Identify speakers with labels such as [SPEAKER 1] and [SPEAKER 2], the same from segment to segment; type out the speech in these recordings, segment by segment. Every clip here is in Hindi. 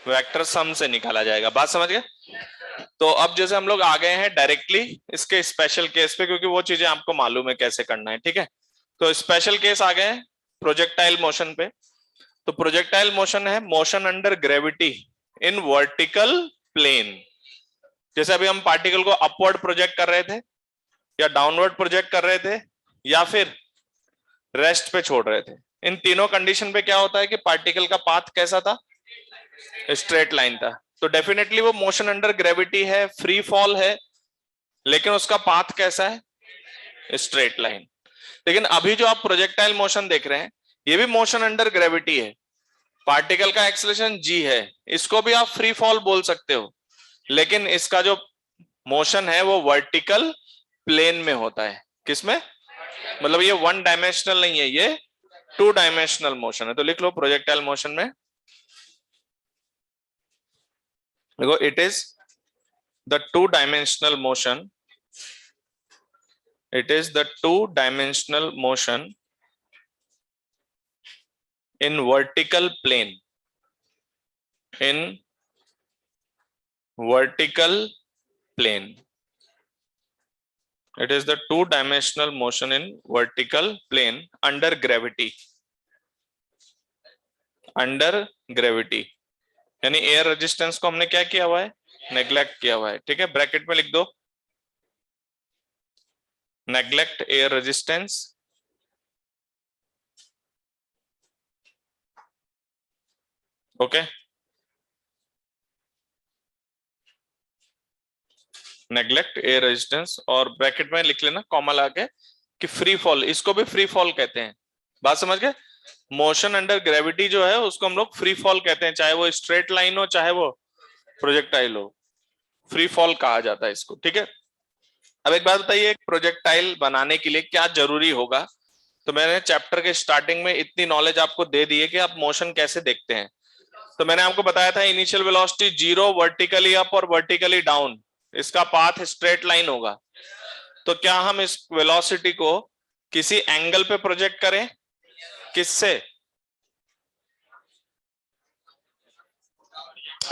[SPEAKER 1] वेक्टर सम से निकाला जाएगा। बात समझ गए? तो अब जैसे हम लोग आ गए हैं डायरेक्टली इसके स्पेशल केस पे, क्योंकि वो चीजें आपको मालूम है कैसे करना है, ठीक है। तो स्पेशल केस आ गए हैं प्रोजेक्टाइल मोशन पे। तो प्रोजेक्टाइल मोशन है motion under gravity in vertical plane. जैसे अभी हम पार्टिकल को अपवर्ड प्रोजेक्ट कर रहे थे, या डाउनवर्ड प्रोजेक्ट कर रहे थे, या फिर रेस्ट पे छोड़ रहे थे। इन तीनों कंडीशन पे क्या होता है कि पार्टिकल का पाथ कैसा था? स्ट्रेट लाइन था। तो डेफिनेटली वो मोशन अंडर ग्रेविटी है, फ्री फॉल है, लेकिन उसका पाथ कैसा है? Straight line. लेकिन अभी जो आप प्रोजेक्टाइल मोशन देख रहे हैं, ये भी मोशन अंडर ग्रेविटी है। पार्टिकल का एक्सेलरेशन जी है, इसको भी आप फ्री फॉल बोल सकते हो, लेकिन इसका जो मोशन है वो वर्टिकल प्लेन में होता है। किसमें? मतलब ये वन डायमेंशनल नहीं है, ये टू डायमेंशनल मोशन है। तो लिख लो प्रोजेक्टाइल मोशन में, देखो it is the two dimensional motion, it is the two-dimensional motion in vertical plane, in vertical plane. It is the two-dimensional motion in vertical plane under gravity, under gravity। यानी एयर रेजिस्टेंस को हमने क्या किया हुआ है? नेग्लेक्ट किया हुआ है, ठीक है। ब्रैकेट में लिख दो neglect air resistance, okay. Neglect air resistance, और ब्रैकेट में लिख लेना कॉमा लगा कि फ्री फॉल, इसको भी फ्री फॉल कहते हैं। बात समझ गए? मोशन अंडर ग्रेविटी जो है उसको हम लोग फ्री फॉल कहते हैं, चाहे वो स्ट्रेट लाइन हो चाहे वो प्रोजेक्टाइल हो, फ्री फॉल कहा जाता है इसको, ठीक है। अब एक बात बताइए, एक प्रोजेक्टाइल बनाने के लिए क्या जरूरी होगा? तो मैंने चैप्टर के स्टार्टिंग में इतनी नॉलेज आपको दे दी है कि आप मोशन कैसे देखते हैं। तो मैंने आपको बताया था initial velocity zero, vertically up और वर्टिकली डाउन, इसका पाथ स्ट्रेट लाइन होगा। तो क्या हम इस वेलोसिटी को किसी एंगल पे प्रोजेक्ट करें? किससे?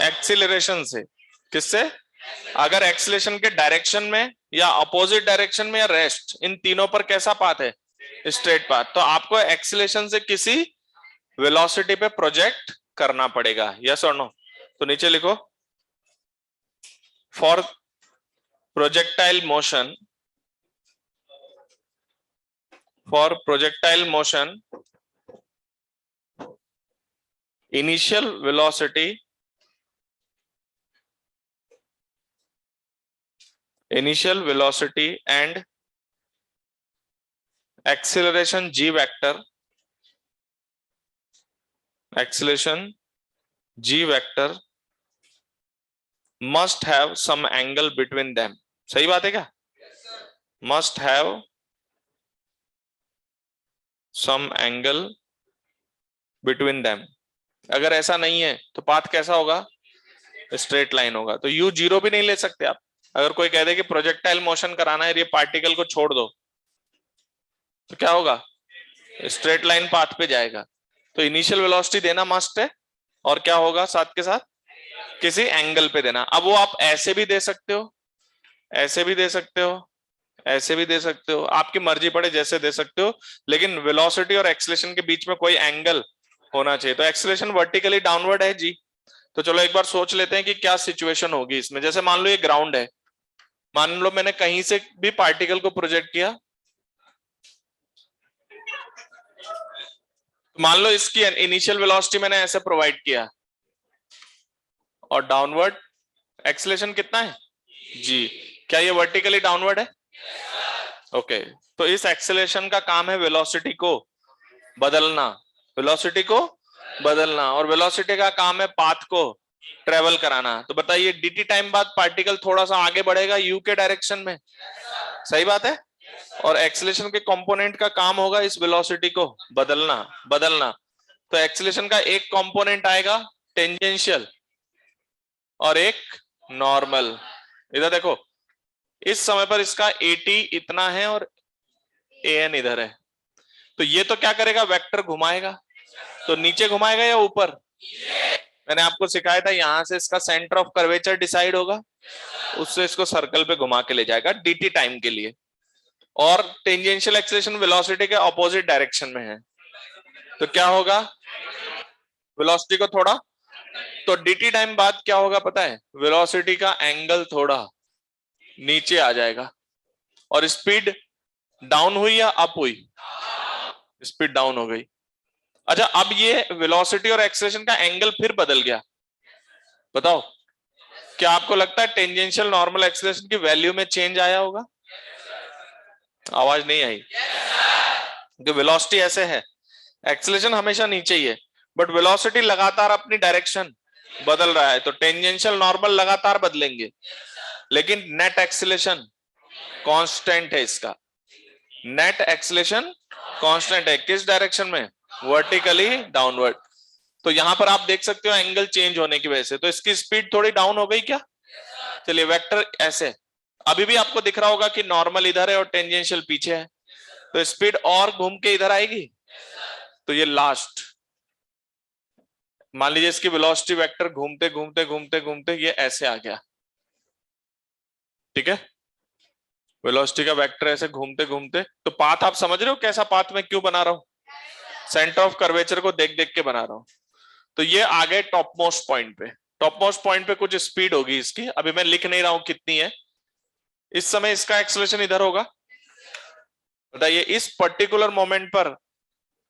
[SPEAKER 1] एक्सीलरेशन से। किससे? अगर एक्सीलरेशन के डायरेक्शन में या अपोजिट डायरेक्शन में या रेस्ट, इन तीनों पर कैसा पाथ है? Straight path. तो आपको एक्सीलरेशन से किसी वेलोसिटी पे प्रोजेक्ट करना पड़ेगा, यस और नो? तो नीचे लिखो for projectile motion, for projectile motion initial velocity and acceleration g vector must have some angle between them। सही बात है क्या? must have some angle between them। अगर ऐसा नहीं है तो पाथ कैसा होगा? स्ट्रेट लाइन होगा। तो यू जीरो भी नहीं ले सकते आप। अगर कोई कह दे कि प्रोजेक्टाइल मोशन कराना है, ये पार्टिकल को छोड़ दो, तो क्या होगा? स्ट्रेट लाइन पाथ पे जाएगा। तो इनिशियल वेलोसिटी देना मस्ट है, और क्या होगा साथ के साथ? किसी एंगल पे देना। अब वो आप ऐसे भी दे सकते हो, ऐसे भी दे सकते हो, ऐसे भी दे सकते हो, आपकी मर्जी पड़े जैसे दे सकते हो, लेकिन वेलोसिटी और एक्सीलरेशन के बीच में कोई एंगल होना चाहिए। तो एक्सीलरेशन वर्टिकली डाउनवर्ड है जी। तो चलो एक बार सोच लेते हैं कि क्या सिचुएशन होगी इसमें। जैसे मान लो ये ग्राउंड है, मान लो मैंने कहीं से भी पार्टिकल को प्रोजेक्ट किया, मान लो इसकी इनिशियल वेलोसिटी मैंने ऐसे प्रोवाइड किया, और डाउनवर्ड एक्सीलरेशन कितना है? जी। क्या ये वर्टिकली डाउनवर्ड है? ओके। तो इस एक्सीलरेशन का काम है वेलोसिटी को बदलना, वेलोसिटी को बदलना, और वेलोसिटी का काम है पाथ को ट्रेवल कराना। तो बताइए dt टाइम बाद पार्टिकल थोड़ा सा आगे बढ़ेगा u के डायरेक्शन में, सही बात है। और एक्सीलरेशन के कंपोनेंट का काम होगा इस वेलोसिटी को बदलना। तो एक्सीलरेशन का एक कंपोनेंट आएगा टेंजेंशियल और एक नॉर्मल। इधर देखो, इस समय पर इसका at इतना है और an इधर है। तो ये तो क्या करेगा? वेक्टर घुमाएगा। तो नीचे घुमाएगा या ऊपर? मैंने आपको सिखाया था यहां से इसका सेंटर ऑफ कर्वेचर डिसाइड होगा, उससे इसको सर्कल पे घुमा के ले जाएगा dt टाइम के लिए, और टेंजेंशियल एक्सेलरेशन वेलोसिटी के ऑपोजिट डायरेक्शन में है, तो क्या होगा, वेलोसिटी को थोड़ा, तो dt टाइम बाद क्या होगा पता है, वेलोसिटी का एंगल थोड़ा नीचे आ जाएगा, और स्पीड डाउन हुई या अप हुई, स्पीड डाउन हो गई। अच्छा, अब ये वेलोसिटी और एक्सेलरेशन का एंगल फिर बदल गया, बताओ क्या आपको लगता है टेंजेंशियल नॉर्मल एक्सेलरेशन की वैल्यू में चेंज आया होगा? आवाज नहीं आई, क्योंकि वेलोसिटी ऐसे है, एक्सेलरेशन हमेशा नीचे ही है, बट वेलोसिटी लगातार अपनी डायरेक्शन बदल रहा है, तो टेंजेंशियल नॉर्मल लगातार बदलेंगे, लेकिन नेट एक्सेलरेशन कांस्टेंट है इसका, नेट एक्सेलरेशन कांस्टेंट है, किस डायरेक्शन में, वर्टिकली डाउनवर्ड। तो यहां पर आप देख सकते हो एंगल चेंज होने की वजह से, तो इसकी स्पीड थोड़ी डाउन हो गई क्या? चलिए वेक्टर ऐसे, अभी भी आपको दिख रहा होगा कि नॉर्मल इधर है और टेंजेंशियल पीछे है, तो स्पीड और घूम के इधर आएगी, तो ये लास्ट, मान लीजिए इसकी वेलोसिटी वेक्टर घूमते घूमते घूमते घूमते ये ऐसे आ गया, ठीक है, वेलोसिटी का वेक्टर ऐसे घूमते घूमते, तो पाथ आप समझ रहे हो कैसा पाथ मैं क्यों बना रहा हूं, सेंटर ऑफ कर्वेचर को देख देख के बना रहा हूं। तो ये आ गए टॉप मोस्ट पॉइंट पे, टॉप मोस्ट पॉइंट पे कुछ स्पीड होगी इसकी, अभी मैं लिख नहीं रहा हूं कितनी है, इस समय इसका एक्सेलरेशन इधर होगा, बताइए इस पर्टिकुलर मोमेंट पर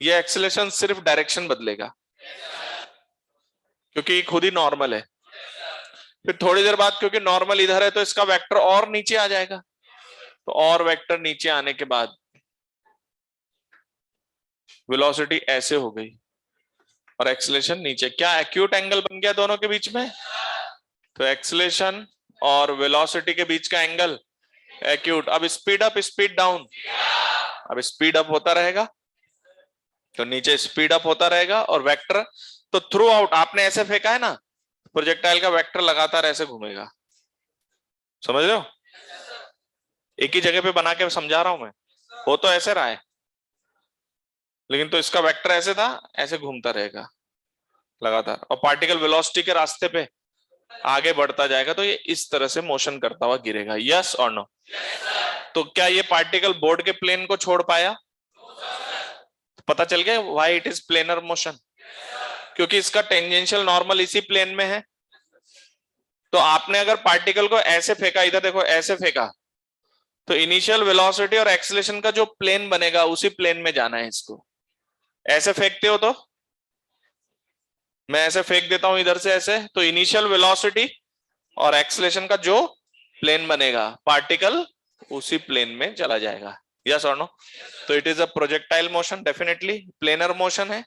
[SPEAKER 1] ये एक्सेलरेशन सिर्फ डायरेक्शन बदलेगा, क्योंकि खुद ही नॉर्मल है, फिर थोड़ी देर बाद क्योंकि नॉर्मल इधर है तो इसका वेक्टर और नीचे आ जाएगा, तो और वेक्टर नीचे आने के बाद वेलोसिटी ऐसे हो गई और एक्सेलरेशन नीचे, क्या एक्यूट एंगल बन गया दोनों के बीच में, तो एक्सेलरेशन और वेलोसिटी के बीच का एंगल एक्यूट। अब स्पीड अप स्पीड डाउन, अब स्पीड अप होता रहेगा, तो नीचे स्पीड अप होता रहेगा, और वेक्टर तो थ्रू आउट आपने ऐसे फेंका है ना, प्रोजेक्टाइल का वेक्टर लगातार ऐसे घूमेगा, समझ रहे हो, एक ही जगह पे बना के समझा रहा हूं मैं, हो तो ऐसे रहा है, लेकिन तो इसका वेक्टर ऐसे था, ऐसे घूमता रहेगा लगातार, और पार्टिकल वेलोसिटी के रास्ते पे आगे बढ़ता जाएगा, तो ये इस तरह से मोशन करता हुआ गिरेगा, यस और नो? तो क्या ये पार्टिकल बोर्ड के प्लेन को छोड़ पाया? पता चल गया why it is planar motion, क्योंकि इसका टेंजेंशियल नॉर्मल इसी प्लेन में है। तो आपने अगर पार्टिकल को ऐसे फेंका, इधर देखो ऐसे फेंका, तो इनिशियल वेलोसिटी और एक्सेलरेशन का जो प्लेन बनेगा उसी प्लेन में जाना है इसको। ऐसे फेंकते हो तो मैं ऐसे फेंक देता हूं इधर से ऐसे, तो इनिशियल वेलोसिटी और एक्सेलरेशन का जो प्लेन बनेगा पार्टिकल उसी प्लेन में चला जाएगा, यस और नो? तो it is a projectile motion, definitely planar motion है।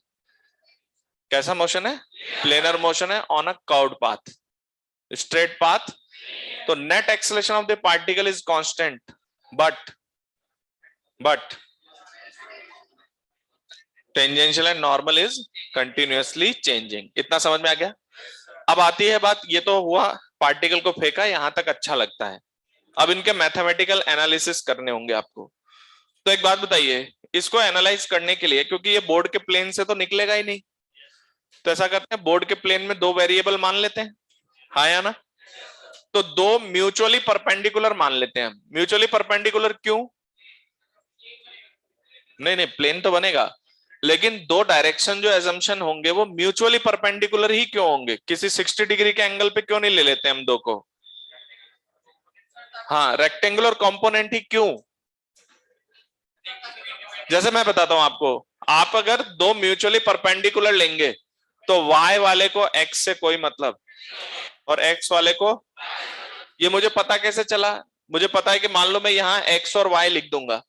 [SPEAKER 1] कैसा मोशन है? प्लेनर मोशन है on a curved path, straight path. तो net acceleration of the particle is constant, but tangential and normal is continuously changing. इतना समझ में आ गया? अब आती है बात, ये तो हुआ पार्टिकल को फेंका, यहां तक अच्छा लगता है, अब इनके मैथमेटिकल एनालिसिस करने होंगे आपको। तो एक बात बताइए, इसको एनालाइज करने के लिए, क्योंकि ये बोर्ड के प्लेन से तो निकलेगा ही नहीं, तो ऐसा करते हैं बोर्ड के प्लेन में दो वेरिएबल मान लेते हैं, हाँ या ना? तो दो म्यूचुअली परपेंडिकुलर मान लेते हैं। म्यूचुअली परपेंडिकुलर क्यों? नहीं नहीं, प्लेन तो बनेगा, लेकिन दो डायरेक्शन जो एजम्पशन होंगे वो म्यूचुअली परपेंडिकुलर ही क्यों होंगे? किसी 60 डिग्री के एंगल पे क्यों नहीं ले लेते हम दो को? हाँ, रेक्टेंगुलर कंपोनेंट ही क्यों? जैसे मैं बताता हूं आपको, आप अगर दो म्यूचुअली परपेंडिकुलर लेंगे तो y वाले को x से कोई मतलब, और x वाले को, ये मुझे पता कैसे चला? मुझे पता है कि मान लो मैं यहाँ x और y लिख दूंगा,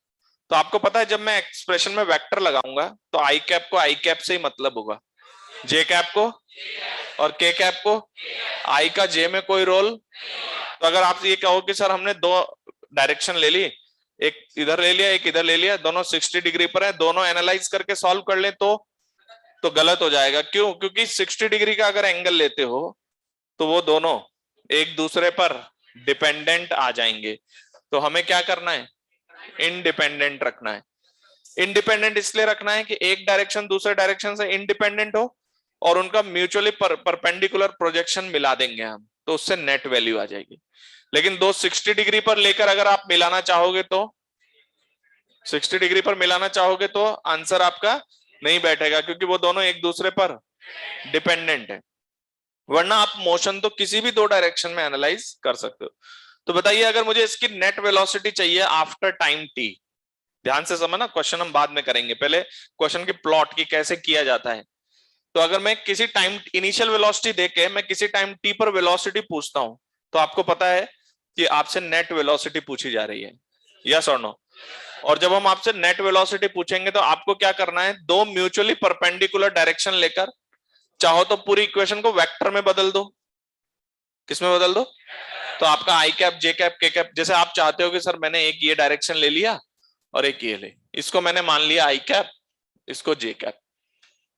[SPEAKER 1] तो आपको पता है जब मैं एक्सप्रेशन में वेक्टर लगाऊंगा तो आई कैप को आई कैप से ही मतलब होगा, जे कैप को और के कैप को, आई का जे में कोई रोल। तो अगर आप ये कहो कि सर हमने दो डायरेक्शन ले ली, एक इधर ले लिया एक इधर ले लिया, दोनों 60 डिग्री पर है, दोनों एनालाइज करके सॉल्व कर लें तो गलत हो जाएगा। क्यों? क्योंकि 60 डिग्री का अगर एंगल लेते हो तो वो दोनों एक दूसरे पर डिपेंडेंट आ जाएंगे, तो हमें क्या करना है? इंडिपेंडेंट रखना है। इंडिपेंडेंट इसलिए रखना है कि एक डायरेक्शन दूसरे डायरेक्शन से इंडिपेंडेंट हो, और उनका म्यूचुअली परपेंडिकुलर प्रोजेक्शन मिला देंगे हम, तो उससे नेट वैल्यू आ जाएगी। लेकिन दो 60 डिग्री पर लेकर अगर आप मिलाना चाहोगे तो 60 डिग्री पर मिलाना चाहोगे तो आंसर आपका नहीं बैठेगा, क्योंकि वो दोनों एक दूसरे पर डिपेंडेंट है। वरना आप मोशन तो किसी भी दो डायरेक्शन में एनालाइज कर सकते हो। तो बताइए, अगर मुझे इसकी नेट वेलोसिटी चाहिए आफ्टर टाइम टी, ध्यान से समझना, क्वेश्चन हम बाद में करेंगे, पहले क्वेश्चन की प्लॉट की कैसे किया जाता है। तो अगर मैं किसी टाइम इनिशियल वेलोसिटी देके मैं किसी टाइम टी पर वेलोसिटी पूछता हूं, तो आपको पता है कि आपसे नेट वेलोसिटी पूछी जा रही है, यस और नो। और जब हम आपसे नेट वेलोसिटी पूछेंगे तो आपको क्या करना है, दो म्यूचुअली परपेंडिकुलर डायरेक्शन लेकर, चाहो तो पूरी इक्वेशन को वेक्टर में बदल दो। किसमें बदल दो? तो आपका आई कैप, जे कैप, के कैप, जैसे आप चाहते हो कि सर मैंने एक ये डायरेक्शन ले लिया और एक ये ले, इसको मैंने मान लिया आई कैप, इसको जे कैप,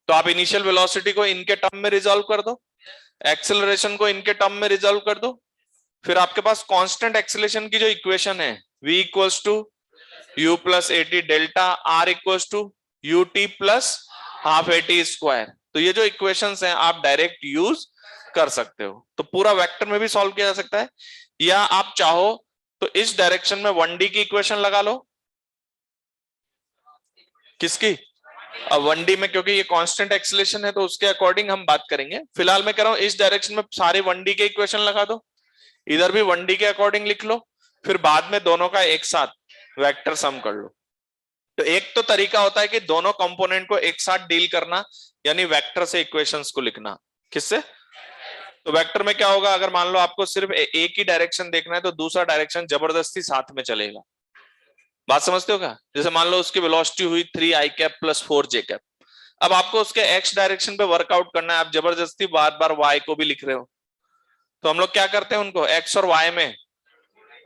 [SPEAKER 1] तो आप इनिशियल वेलोसिटी को इनके टर्म में रिजॉल्व कर दो, एक्सेलरेशन को इनके टर्म में रिजॉल्व कर दो, फिर आपके पास कांस्टेंट एक्सेलरेशन की जो इक्वेशन है v equals to u plus a t delta r equals to U T plus half A T square, तो ये जो इक्वेशंस हैं आप डायरेक्ट यूज कर सकते हो। तो पूरा वेक्टर में भी सॉल्व किया जा सकता है, या आप चाहो तो इस डायरेक्शन में 1D की इक्वेशन लगा लो। किसकी? अब 1D में, क्योंकि ये कांस्टेंट एक्सेलरेशन है तो उसके अकॉर्डिंग हम बात करेंगे। फिलहाल मैं कह रहा हूं इस डायरेक्शन में सारे 1D के इक्वेशन लगा दो, इधर भी 1D के अकॉर्डिंग लिख लो, फिर बाद में दोनों का एक साथ वेक्टर सम कर लो। तो एक तो तरीका होता है कि दोनों कंपोनेंट को एक साथ डील करना, यानी वेक्टर से इक्वेशंस को लिखना। किससे? तो वेक्टर में क्या होगा, अगर मान लो आपको सिर्फ एक ही डायरेक्शन देखना है तो दूसरा डायरेक्शन जबरदस्ती साथ में चलेगा। बात समझते हो क्या? जैसे मान लो उसकी वेलोसिटी हुई 3 आई कैप प्लस 4 जे कैप, अब आपको उसके एक्स डायरेक्शन पे वर्कआउट करना है, आप जबरदस्ती बार बार वाई को भी लिख रहे हो, तो हम लोग क्या करते हैं, उनको एक्स और वाई में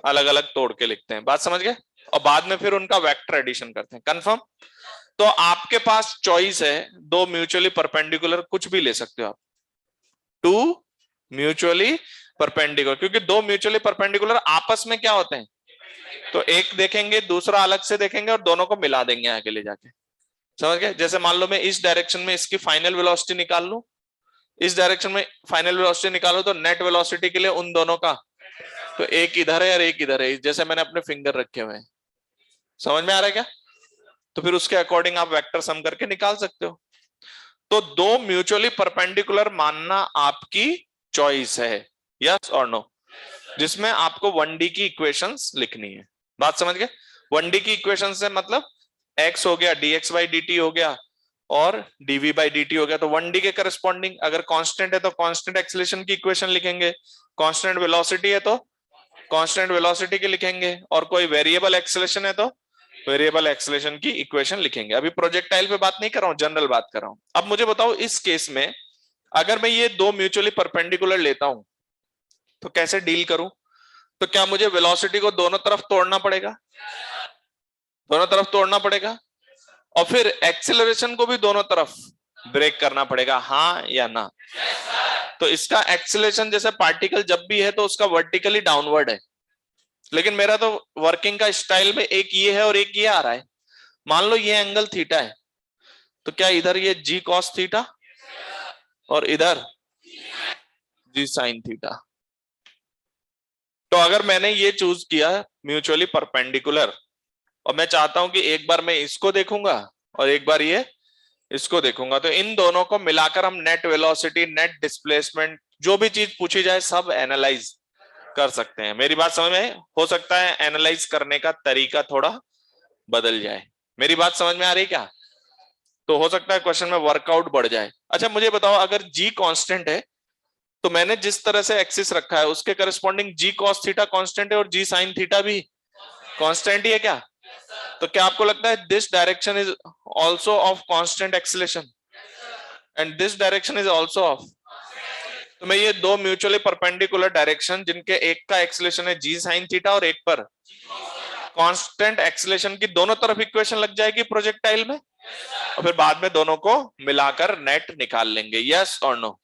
[SPEAKER 1] अलग अलग तोड़ के लिखते हैं। बात समझ गए? और बाद में फिर उनका वेक्टर एडिशन करते हैं। कंफर्म? तो आपके पास चॉइस है, दो म्यूचुअली परपेंडिकुलर कुछ भी ले सकते हो आप, टू म्यूचुअली परपेंडिकुलर, क्योंकि दो म्यूचुअली परपेंडिकुलर आपस में क्या होते हैं, तो एक देखेंगे दूसरा अलग से देखेंगे और दोनों को मिला देंगे आगे ले जाके। समझ गए? जैसे मान लो मैं इस डायरेक्शन में इसकी फाइनल वेलोसिटी निकाल लूं, इस डायरेक्शन में फाइनल वेलोसिटी निकालो, तो नेट वेलोसिटी के लिए उन दोनों का, तो एक इधर है और एक इधर है, जैसे मैंने अपने फिंगर रखे हुए हैं। समझ में आ रहा है क्या? तो फिर उसके अकॉर्डिंग आप वेक्टर सम करके निकाल सकते हो। तो दो म्यूचुअली परपेंडिकुलर मानना आपकी चॉइस है, यस और नो, जिसमें आपको 1D की इक्वेशंस लिखनी है। बात समझ गए? 1D की इक्वेशन से मतलब x हो गया, dx बाई dt हो गया, और dv बाई dt हो गया। तो 1D के करस्पॉन्डिंग अगर कांस्टेंट है तो कांस्टेंट एक्सेलरेशन की इक्वेशन लिखेंगे, कांस्टेंट वेलोसिटी है तो कांस्टेंट वेलोसिटी की लिखेंगे, और कोई वेरिएबल एक्सेलरेशन है तो वेरिएबल एक्सेलरेशन की इक्वेशन लिखेंगे। अभी प्रोजेक्टाइल पे बात नहीं कर रहा हूं, जनरल बात कर रहा हूं। अब मुझे बताओ, इस केस में अगर मैं ये दो म्यूचुअली परपेंडिकुलर लेता हूं तो कैसे डील करूं? तो क्या मुझे वेलोसिटी को दोनों तरफ तोड़ना पड़ेगा? दोनों तरफ तोड़ना पड़ेगा, और फिर एक्सेलरेशन को भी दोनों तरफ ब्रेक करना पड़ेगा, हाँ या ना? तो इसका एक्सेलरेशन जैसे पार्टिकल जब भी है तो उसका वर्टिकली डाउनवर्ड है, लेकिन मेरा तो वर्किंग का स्टाइल में एक ये है और एक ये आ रहा है। मान लो ये एंगल थीटा है, तो क्या इधर ये जी कॉस थीटा और इधर जी साइन थीटा। तो अगर मैंने ये चूज किया म्यूचुअली परपेंडिकुलर, और मैं चाहता हूं कि एक बार मैं इसको देखूंगा और एक बार ये इसको देखूंगा, तो इन दोनों को मिलाकर हम नेट वेलोसिटी, नेट डिस्प्लेसमेंट, जो भी चीज पूछी जाए सब एनालाइज कर सकते हैं। मेरी बात समझ में? हो सकता है एनालाइज करने का तरीका थोड़ा बदल जाए। मेरी बात समझ में आ रही क्या? तो हो सकता है क्वेश्चन में वर्कआउट बढ़ जाए। अच्छा मुझे बताओ, अगर जी कांस्टेंट है तो मैंने जिस तरह से एक्सिस रखा है उसके करस्पॉन्डिंग जी कॉस थीटा कांस्टेंट है और जी साइन थीटा भी कांस्टेंट ही है क्या? तो क्या आपको लगता है this direction is also of constant acceleration and this direction is also of? तो मैं ये दो म्यूचुअली परपेंडिकुलर डायरेक्शन जिनके एक का एक्सेलरेशन है जी साइन थीटा और एक पर कांस्टेंट एक्सेलरेशन की, दोनों तरफ इक्वेशन लग जाएगी प्रोजेक्टाइल में, और फिर बाद में दोनों को मिलाकर नेट निकाल लेंगे, यस और नो?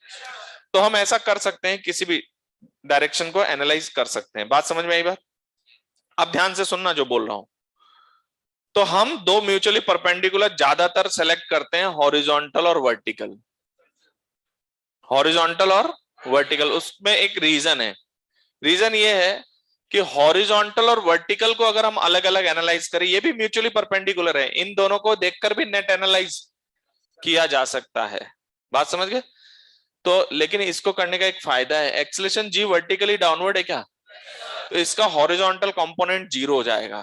[SPEAKER 1] तो हम ऐसा कर सकते हैं, किसी भी डायरेक्शन को एनालाइज कर सकते हैं। बात समझ में आई बात? अब ध्यान से सुनना जो बोल रहा हूं। तो हम दो म्यूचुअली परपेंडिकुलर ज्यादातर सेलेक्ट करते हैं, हॉरिजॉन्टल और वर्टिकल। हॉरिजॉन्टल और वर्टिकल, उसमें एक रीजन है। रीजन ये है कि हॉरिजॉन्टल और वर्टिकल को अगर हम अलग अलग एनालाइज करें, ये भी म्यूचुअली परपेंडिकुलर है, इन दोनों को देखकर भी नेट एनालाइज किया जा सकता है। बात समझ गए? तो लेकिन इसको करने का एक फायदा है, एक्सेलेरेशन जी वर्टिकली डाउनवर्ड है क्या, तो इसका हॉरिजॉन्टल कंपोनेंट 0 हो जाएगा।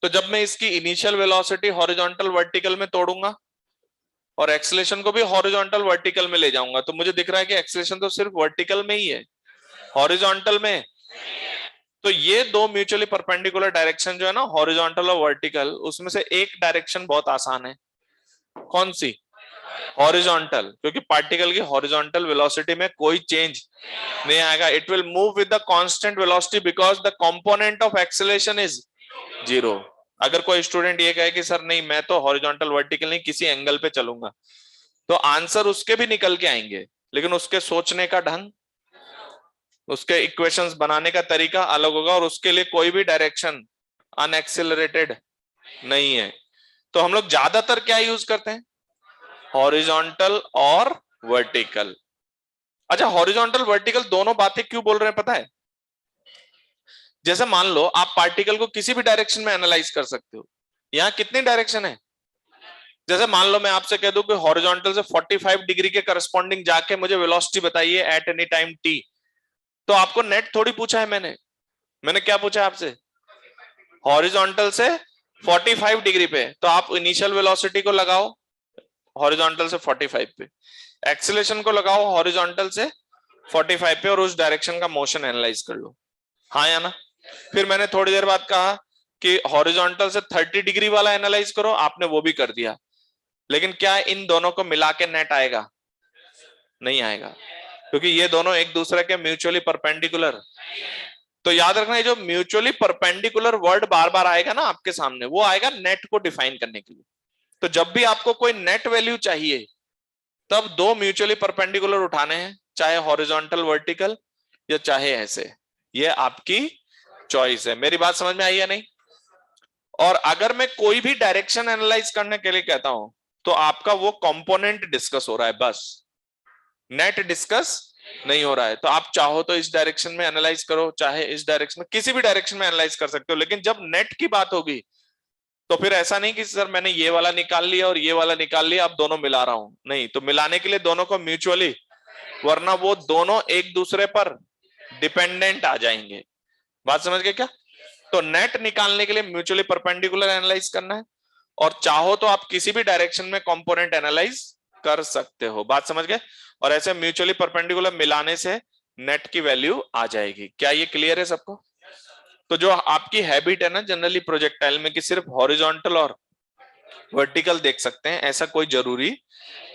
[SPEAKER 1] तो जब मैं इसकी इनिशियल वेलोसिटी हॉरिजॉन्टल वर्टिकल में तोड़ूंगा और एक्सेलेरेशन को भी हॉरिजॉन्टल वर्टिकल में ले जाऊंगा, तो मुझे दिख रहा है कि एक्सेलेरेशन तो सिर्फ वर्टिकल में ही है, हॉरिजॉन्टल में। तो ये दो म्यूचुअली परपेंडिकुलर डायरेक्शन जो है ना, हॉरिजॉन्टल और वर्टिकल, उसमें से एक डायरेक्शन बहुत आसान है। कौन सी? हॉरिजॉन्टल, क्योंकि पार्टिकल की हॉरिजॉन्टल वेलोसिटी में कोई चेंज नहीं आएगा। It will move with the constant velocity because the component of acceleration is 0। अगर कोई स्टूडेंट ये कहे कि सर नहीं मैं तो हॉरिजॉन्टल वर्टिकल नहीं किसी एंगल पे चलूंगा, तो आंसर उसके भी निकल के आएंगे, लेकिन उसके सोचने का ढंग, उसके इक्वेशंस बनाने का तरीका अलग होगा, और उसके लिए कोई भी डायरेक्शन अनएक्सिलरेटेड नहीं है। तो हम लोग ज्यादातर क्या यूज करते हैं? हॉरिजॉन्टल और वर्टिकल। अच्छा, हॉरिजॉन्टल वर्टिकल दोनों बातें क्यों बोल रहे हैं पता है? जैसे मान लो आप पार्टिकल को किसी भी डायरेक्शन में एनालाइज कर सकते हो। यहां कितनी डायरेक्शन है? जैसे मान लो मैं आपसे कह दूं कि हॉरिजॉन्टल से 45 डिग्री के करस्पॉन्डिंग जाके मुझे वेलोसिटी बताइए एट एनी टाइम टी, तो आपको नेट थोड़ी पूछा है मैंने। मैंने क्या पूछा है आपसे? हॉरिजॉन्टल से 45 डिग्री पे, तो आप इनिशियल वेलोसिटी को लगाओ हॉरिजॉन्टल से 45 पे, एक्सीलरेशन को लगाओ हॉरिजॉन्टल से 45 पे, और उस डायरेक्शन का मोशन एनालाइज कर लो, हाँ या ना? फिर मैंने थोड़ी देर बाद कहा कि हॉरिजॉन्टल से 30 डिग्री वाला एनालाइज करो, आपने वो भी कर दिया। लेकिन क्या इन दोनों को मिला के नेट आएगा? नहीं आएगा, क्योंकि ये दोनों एक दूसरे के म्यूचुअली परपेंडिकुलर। तो याद रखना, ये जो म्यूचुअली परपेंडिकुलर वर्ड बार बार आएगा ना आपके सामने, वो आएगा नेट को डिफाइन करने के लिए। तो जब भी आपको कोई नेट वैल्यू चाहिए, तब दो म्यूचुअली परपेंडिकुलर उठाने हैं, चाहे हॉरिजॉन्टल वर्टिकल या चाहे ऐसे, ये आपकी चॉइस है। मेरी बात समझ में आई या नहीं? और अगर मैं कोई भी डायरेक्शन एनालाइज करने के लिए कहता हूं, तो आपका वो कंपोनेंट डिस्कस हो रहा है, बस नेट डिस्कस नहीं हो रहा है। तो आप चाहो तो इस डायरेक्शन में एनालाइज करो, चाहे इस डायरेक्शन में, किसी भी डायरेक्शन में एनालाइज कर सकते हो। लेकिन जब नेट की बात होगी, तो फिर ऐसा नहीं कि सर मैंने ये वाला निकाल लिया और ये वाला निकाल लिया, अब दोनों मिला रहा हूं, नहीं। तो मिलाने के लिए दोनों को म्यूचुअली, वरना वो दोनों एक दूसरे पर डिपेंडेंट आ जाएंगे। बात समझ गए क्या? तो नेट निकालने के लिए म्यूचुअली परपेंडिकुलर एनालाइज करना है, और चाहो तो आप किसी भी डायरेक्शन में कंपोनेंट एनालाइज कर सकते हो। बात समझ गए? और ऐसे म्यूचुअली परपेंडिकुलर मिलाने से नेट की वैल्यू आ जाएगी। क्या ये क्लियर है सबको? तो जो आपकी हैबिट है ना जनरली प्रोजेक्टाइल में, कि सिर्फ हॉरिजॉन्टल और वर्टिकल देख सकते हैं, ऐसा कोई जरूरी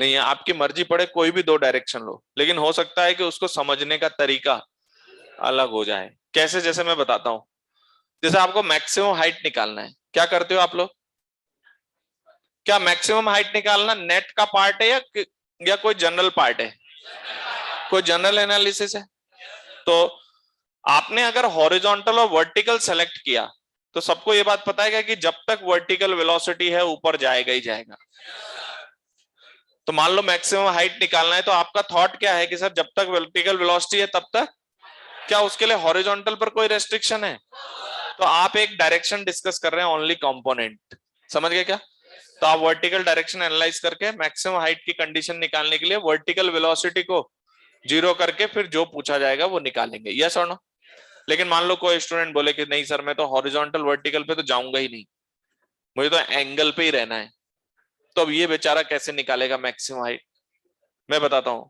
[SPEAKER 1] नहीं है। आपकी मर्जी पड़े कोई भी दो डायरेक्शन लो, लेकिन हो सकता है कि उसको समझने का तरीका अलग हो जाए। कैसे? जैसे मैं बताता हूं। जैसे आपको मैक्सिमम हाइट निकालना है, क्या करते हो आप लोग? क्या मैक्सिमम हाइट निकालना नेट का पार्ट है या कोई जनरल पार्ट है? कोई जनरल एनालिसिस है? तो आपने अगर हॉरिजॉन्टल और वर्टिकल सेलेक्ट किया, तो सबको ये बात पता है कि जब तक वर्टिकल वेलोसिटी है ऊपर जाएगा ही जाएगा। तो मान लो मैक्सिमम हाइट निकालना है, तो आपका थॉट क्या है कि सर जब तक वर्टिकल वेलोसिटी है तब तक, क्या उसके लिए हॉरिजॉन्टल पर कोई रेस्ट्रिक्शन है? तो आप एक डायरेक्शन डिस्कस कर रहे हैं, ओनली कंपोनेंट। समझ गए क्या? तो आप वर्टिकल डायरेक्शन एनालाइज करके मैक्सिमम हाइट की कंडीशन निकालने के लिए वर्टिकल वेलोसिटी को 0 करके फिर जो पूछा जाएगा वो निकालेंगे। यस और नो? लेकिन मान लो कोई स्टूडेंट बोले कि नहीं सर मैं तो हॉरिजॉन्टल वर्टिकल पे तो जाऊंगा ही नहीं, मुझे तो एंगल पे ही रहना है, तो अब ये बेचारा कैसे निकालेगा मैक्सिमम हाइट? मैं बताता हूं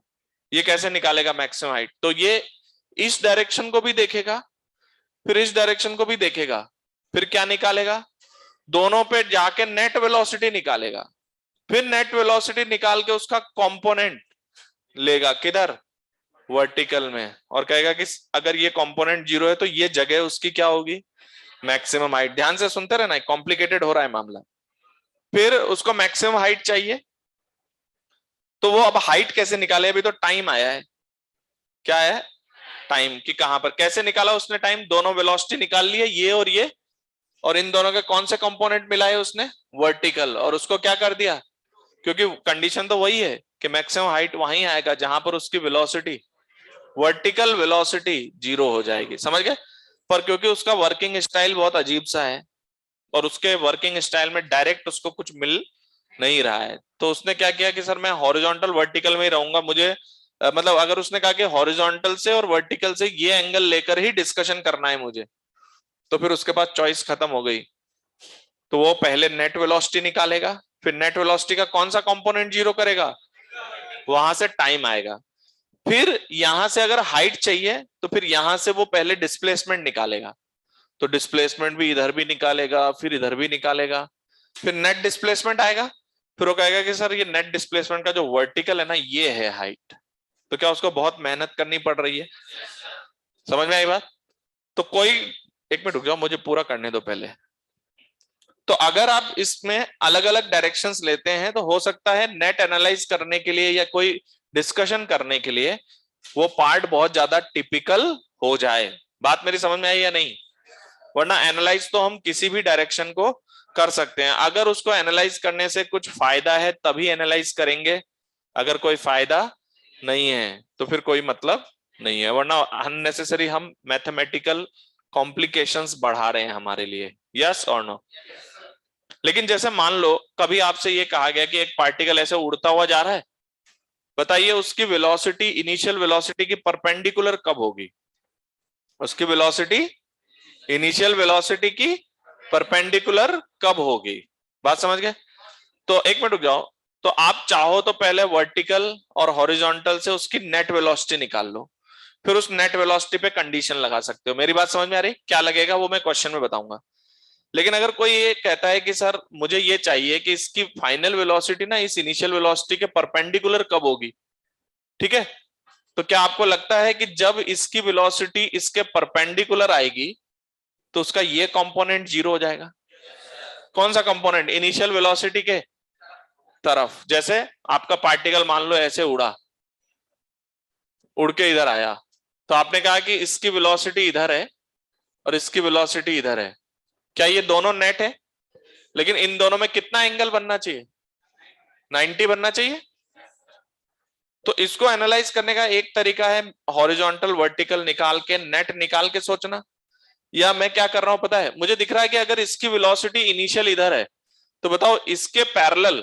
[SPEAKER 1] ये कैसे निकालेगा मैक्सिमम हाइट। तो ये इस डायरेक्शन को भी देखेगा, फिर इस डायरेक्शन को भी देखेगा, फिर क्या निकालेगा? दोनों पे जाके नेट वेलोसिटी निकालेगा, फिर नेट वेलोसिटी निकाल के उसका कंपोनेंट लेगा किधर? वर्टिकल में, और कहेगा कि अगर ये कंपोनेंट 0 है तो ये जगह उसकी क्या होगी? Maximum height. ध्यान से सुनते रहना, कॉम्प्लिकेटेड हो रहा है मामला। फिर उसको मैक्सिमम हाइट चाहिए, तो वो अब हाइट कैसे निकाले? अभी तो टाइम आया है, क्या है? टाइम। कि कहां पर कैसे निकाला उसने टाइम? दोनों वेलोसिटी निकाल लिए, ये और ये, और इन दोनों के कौन से कंपोनेंट मिलाए उसने? वर्टिकल। और उसको क्या कर दिया? क्योंकि कंडीशन तो वही है कि मैक्सिमम हाइट वहीं आएगा जहां पर उसकी वेलोसिटी, वर्टिकल वेलोसिटी जीरो हो जाएगी, समझ गए। पर क्योंकि उसका वर्किंग स्टाइल बहुत अजीब सा है और उसके वर्किंग स्टाइल में डायरेक्ट उसको कुछ मिल नहीं रहा है, तो उसने क्या किया कि सर मैं हॉरिजॉन्टल वर्टिकल में ही रहूंगा, मुझे मतलब अगर उसने कहा कि हॉरिजॉन्टल से और वर्टिकल से ये एंगल लेकर ही डिस्कशन करना है मुझे, तो फिर उसके पास चॉइस खत्म हो गई। तो वो पहले नेट वेलोसिटी निकालेगा, फिर नेट वेलोसिटी का कौन सा कंपोनेंट जीरो करेगा, वहां से टाइम आएगा, फिर यहां से अगर हाइट चाहिए तो फिर यहां से वो पहले डिस्प्लेसमेंट निकालेगा, तो डिस्प्लेसमेंट भी इधर भी निकालेगा फिर इधर भी निकालेगा, फिर नेट डिस्प्लेसमेंट आएगा, फिर वो कहेगा कि सर ये नेट डिस्प्लेसमेंट का जो वर्टिकल है ना ये है हाइट, तो क्या उसको बहुत मेहनत करनी पड़ रही है, समझ में आई बात। तो कोई, एक मिनट रुक जाओ मुझे पूरा करने दो पहले। तो अगर आप इसमें अलग अलग डायरेक्शंस लेते हैं तो हो सकता है नेट एनालाइज करने के लिए या कोई डिस्कशन करने के लिए वो पार्ट बहुत ज्यादा टिपिकल हो जाए, बात मेरी समझ में आई या नहीं। वरना एनालाइज तो हम किसी भी डायरेक्शन को कर सकते हैं, अगर उसको एनालाइज करने से कुछ फायदा है तभी एनालाइज करेंगे, अगर कोई फायदा नहीं है तो फिर कोई मतलब नहीं है, वरना अननेसेसरी हम मैथमेटिकल कॉम्प्लिकेशंस बढ़ा रहे हैं हमारे लिए, यस और नो। लेकिन जैसे मान लो कभी आपसे ये कहा गया कि एक पार्टिकल ऐसे उड़ता हुआ जा रहा है, बताइए उसकी वेलोसिटी इनिशियल वेलोसिटी की परपेंडिकुलर कब होगी, उसकी वेलोसिटी इनिशियल वेलोसिटी की परपेंडिकुलर कब होगी, बात समझ गए। तो एक मिनट रुक जाओ, तो आप चाहो तो पहले वर्टिकल और हॉरिजॉन्टल से उसकी नेट वेलोसिटी निकाल लो, फिर उस नेट वेलोसिटी पे कंडीशन लगा सकते हो, मेरी बात समझ में आ रही, क्या लगेगा वो मैं क्वेश्चन में बताऊंगा। लेकिन अगर कोई ये कहता है कि सर मुझे ये चाहिए कि इसकी फाइनल वेलोसिटी ना इस इनिशियल वेलोसिटी के परपेंडिकुलर कब होगी, ठीक है, तो क्या आपको लगता है कि जब इसकी वेलोसिटी इसके परपेंडिकुलर आएगी तो उसका ये कंपोनेंट जीरो हो जाएगा, कौन सा कंपोनेंट, इनिशियल वेलोसिटी के तरफ। जैसे आपका पार्टिकल मान लो ऐसे उड़ा, उड़ के इधर आया, तो आपने कहा कि इसकी वेलोसिटी इधर है और इसकी वेलोसिटी इधर है, क्या ये दोनों नेट है, लेकिन इन दोनों में कितना एंगल बनना चाहिए, 90 बनना चाहिए। तो इसको एनालाइज करने का एक तरीका है हॉरिजॉन्टल वर्टिकल निकाल के नेट निकाल के सोचना, या मैं क्या कर रहा हूं पता है, मुझे दिख रहा है कि अगर इसकी वेलोसिटी इनिशियल इधर है तो बताओ इसके पैरेलल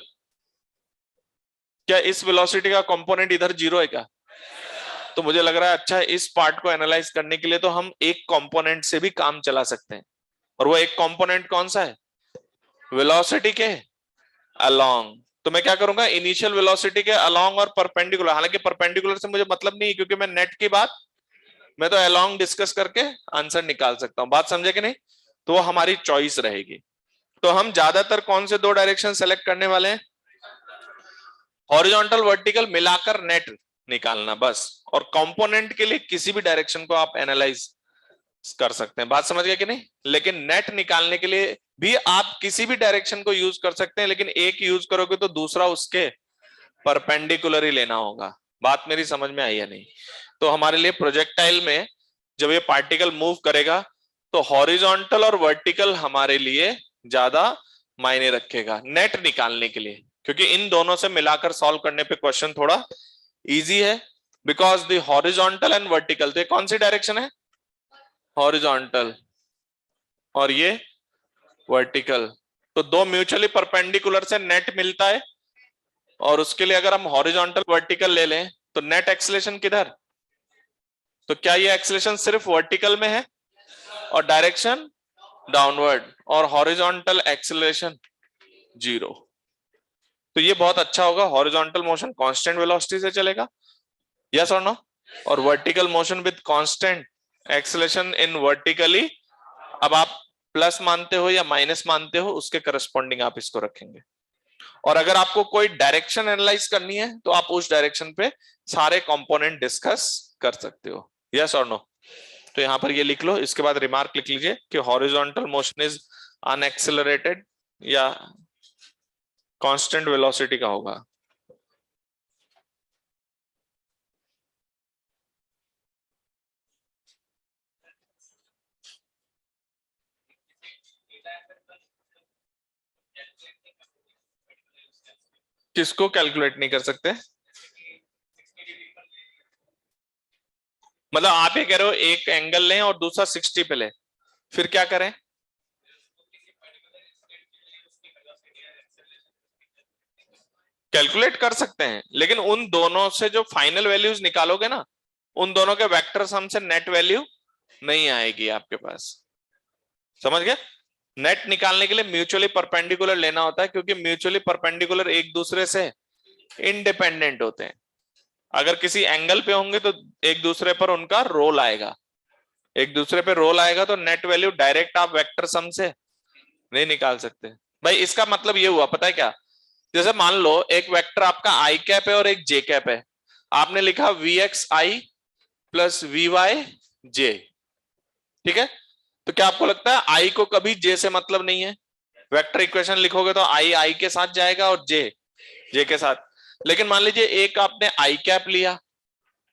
[SPEAKER 1] क्या इस वेलोसिटी का कंपोनेंट इधर जीरो है क्या, तो मुझे लग रहा है अच्छा इस पार्ट को एनालाइज करने के लिए तो हम एक कंपोनेंट से भी काम चला सकते हैं, और वो एक कंपोनेंट कौन सा है, वेलोसिटी के अलोंग। तो मैं क्या करूंगा, इनिशियल वेलोसिटी के अलोंग और परपेंडिकुलर, हालांकि परपेंडिकुलर से मुझे मतलब नहीं क्योंकि मैं नेट की बात, मैं तो अलोंग डिस्कस करके आंसर निकाल सकता हूं, बात समझे कि नहीं। तो वो हमारी चॉइस रहेगी। तो हम ज्यादातर कौन से दो डायरेक्शन सेलेक्ट करने वाले हैं, हॉरिजॉन्टल वर्टिकल मिलाकर नेट निकालना बस, और कंपोनेंट के लिए किसी भी डायरेक्शन को आप एनालाइज कर सकते हैं, बात समझ गए कि नहीं। लेकिन नेट निकालने के लिए भी आप किसी भी डायरेक्शन को यूज कर सकते हैं, लेकिन एक यूज करोगे तो दूसरा उसके परपेंडिकुलर ही लेना होगा, बात मेरी समझ में आई या नहीं। तो हमारे लिए प्रोजेक्टाइल में जब ये पार्टिकल मूव करेगा तो हॉरिजॉन्टल और वर्टिकल हमारे लिए ज्यादा मायने रखेगा नेट निकालने के लिए, क्योंकि इन दोनों से मिलाकर सॉल्व करने पे क्वेश्चन थोड़ा इजी है। Because the horizontal and vertical, तो कौन सी डायरेक्शन है, हॉरिजॉन्टल, और ये वर्टिकल, तो दो म्यूचुअली परपेंडिकुलर से नेट मिलता है, और उसके लिए अगर हम हॉरिजॉन्टल वर्टिकल ले लें तो नेट एक्सीलरेशन किधर, तो क्या ये एक्सीलरेशन सिर्फ वर्टिकल में है और डायरेक्शन डाउनवर्ड, और हॉरिजॉन्टल एक्सीलरेशन जीरो। तो ये बहुत अच्छा होगा, हॉरिजॉन्टल मोशन कांस्टेंट वेलोसिटी से चलेगा, यस और नो, और vertical motion with constant acceleration in vertically, अब आप प्लस मानते हो या माइनस मानते हो उसके करस्पॉन्डिंग आप इसको रखेंगे। और अगर आपको कोई डायरेक्शन एनालाइज करनी है तो आप उस डायरेक्शन पे सारे कंपोनेंट डिस्कस कर सकते हो, यस और नो। तो यहां पर ये लिख लो, इसके बाद रिमार्क लिख लीजिए कि हॉरिजॉन्टल मोशन इज अनएक्सेलरेटेड या कांस्टेंट वेलोसिटी का होगा। किसको कैलकुलेट नहीं कर सकते? मतलब आप ये कह रहे हो एक एंगल लें और दूसरा 60 पे ले, फिर क्या करें? कैलकुलेट कर सकते हैं, लेकिन उन दोनों से जो फाइनल वैल्यूज निकालोगे ना, उन दोनों के वेक्टर सम से नेट वैल्यू नहीं आएगी आपके पास। समझ गए? नेट निकालने के लिए म्यूचुअली परपेंडिकुलर लेना होता है, क्योंकि म्यूचुअली परपेंडिकुलर एक दूसरे से इंडिपेंडेंट होते हैं। अगर किसी एंगल पे होंगे तो एक दूसरे पर उनका रोल आएगा, एक दूसरे पे रोल आएगा, तो नेट वैल्यू डायरेक्ट आप वेक्टर सम से नहीं निकाल सकते। भाई इसका मतलब ये हुआ, पता है क्या? जैसे मान लो एक वेक्टर आपका आई कैप है और एक जे कैप है, आपने लिखा V X I plus V Y J, ठीक है? तो क्या आपको लगता है आई को कभी जे से मतलब नहीं है? वेक्टर इक्वेशन लिखोगे तो आई आई के साथ जाएगा और जे जे के साथ। लेकिन मान लीजिए एक आपने आई कैप लिया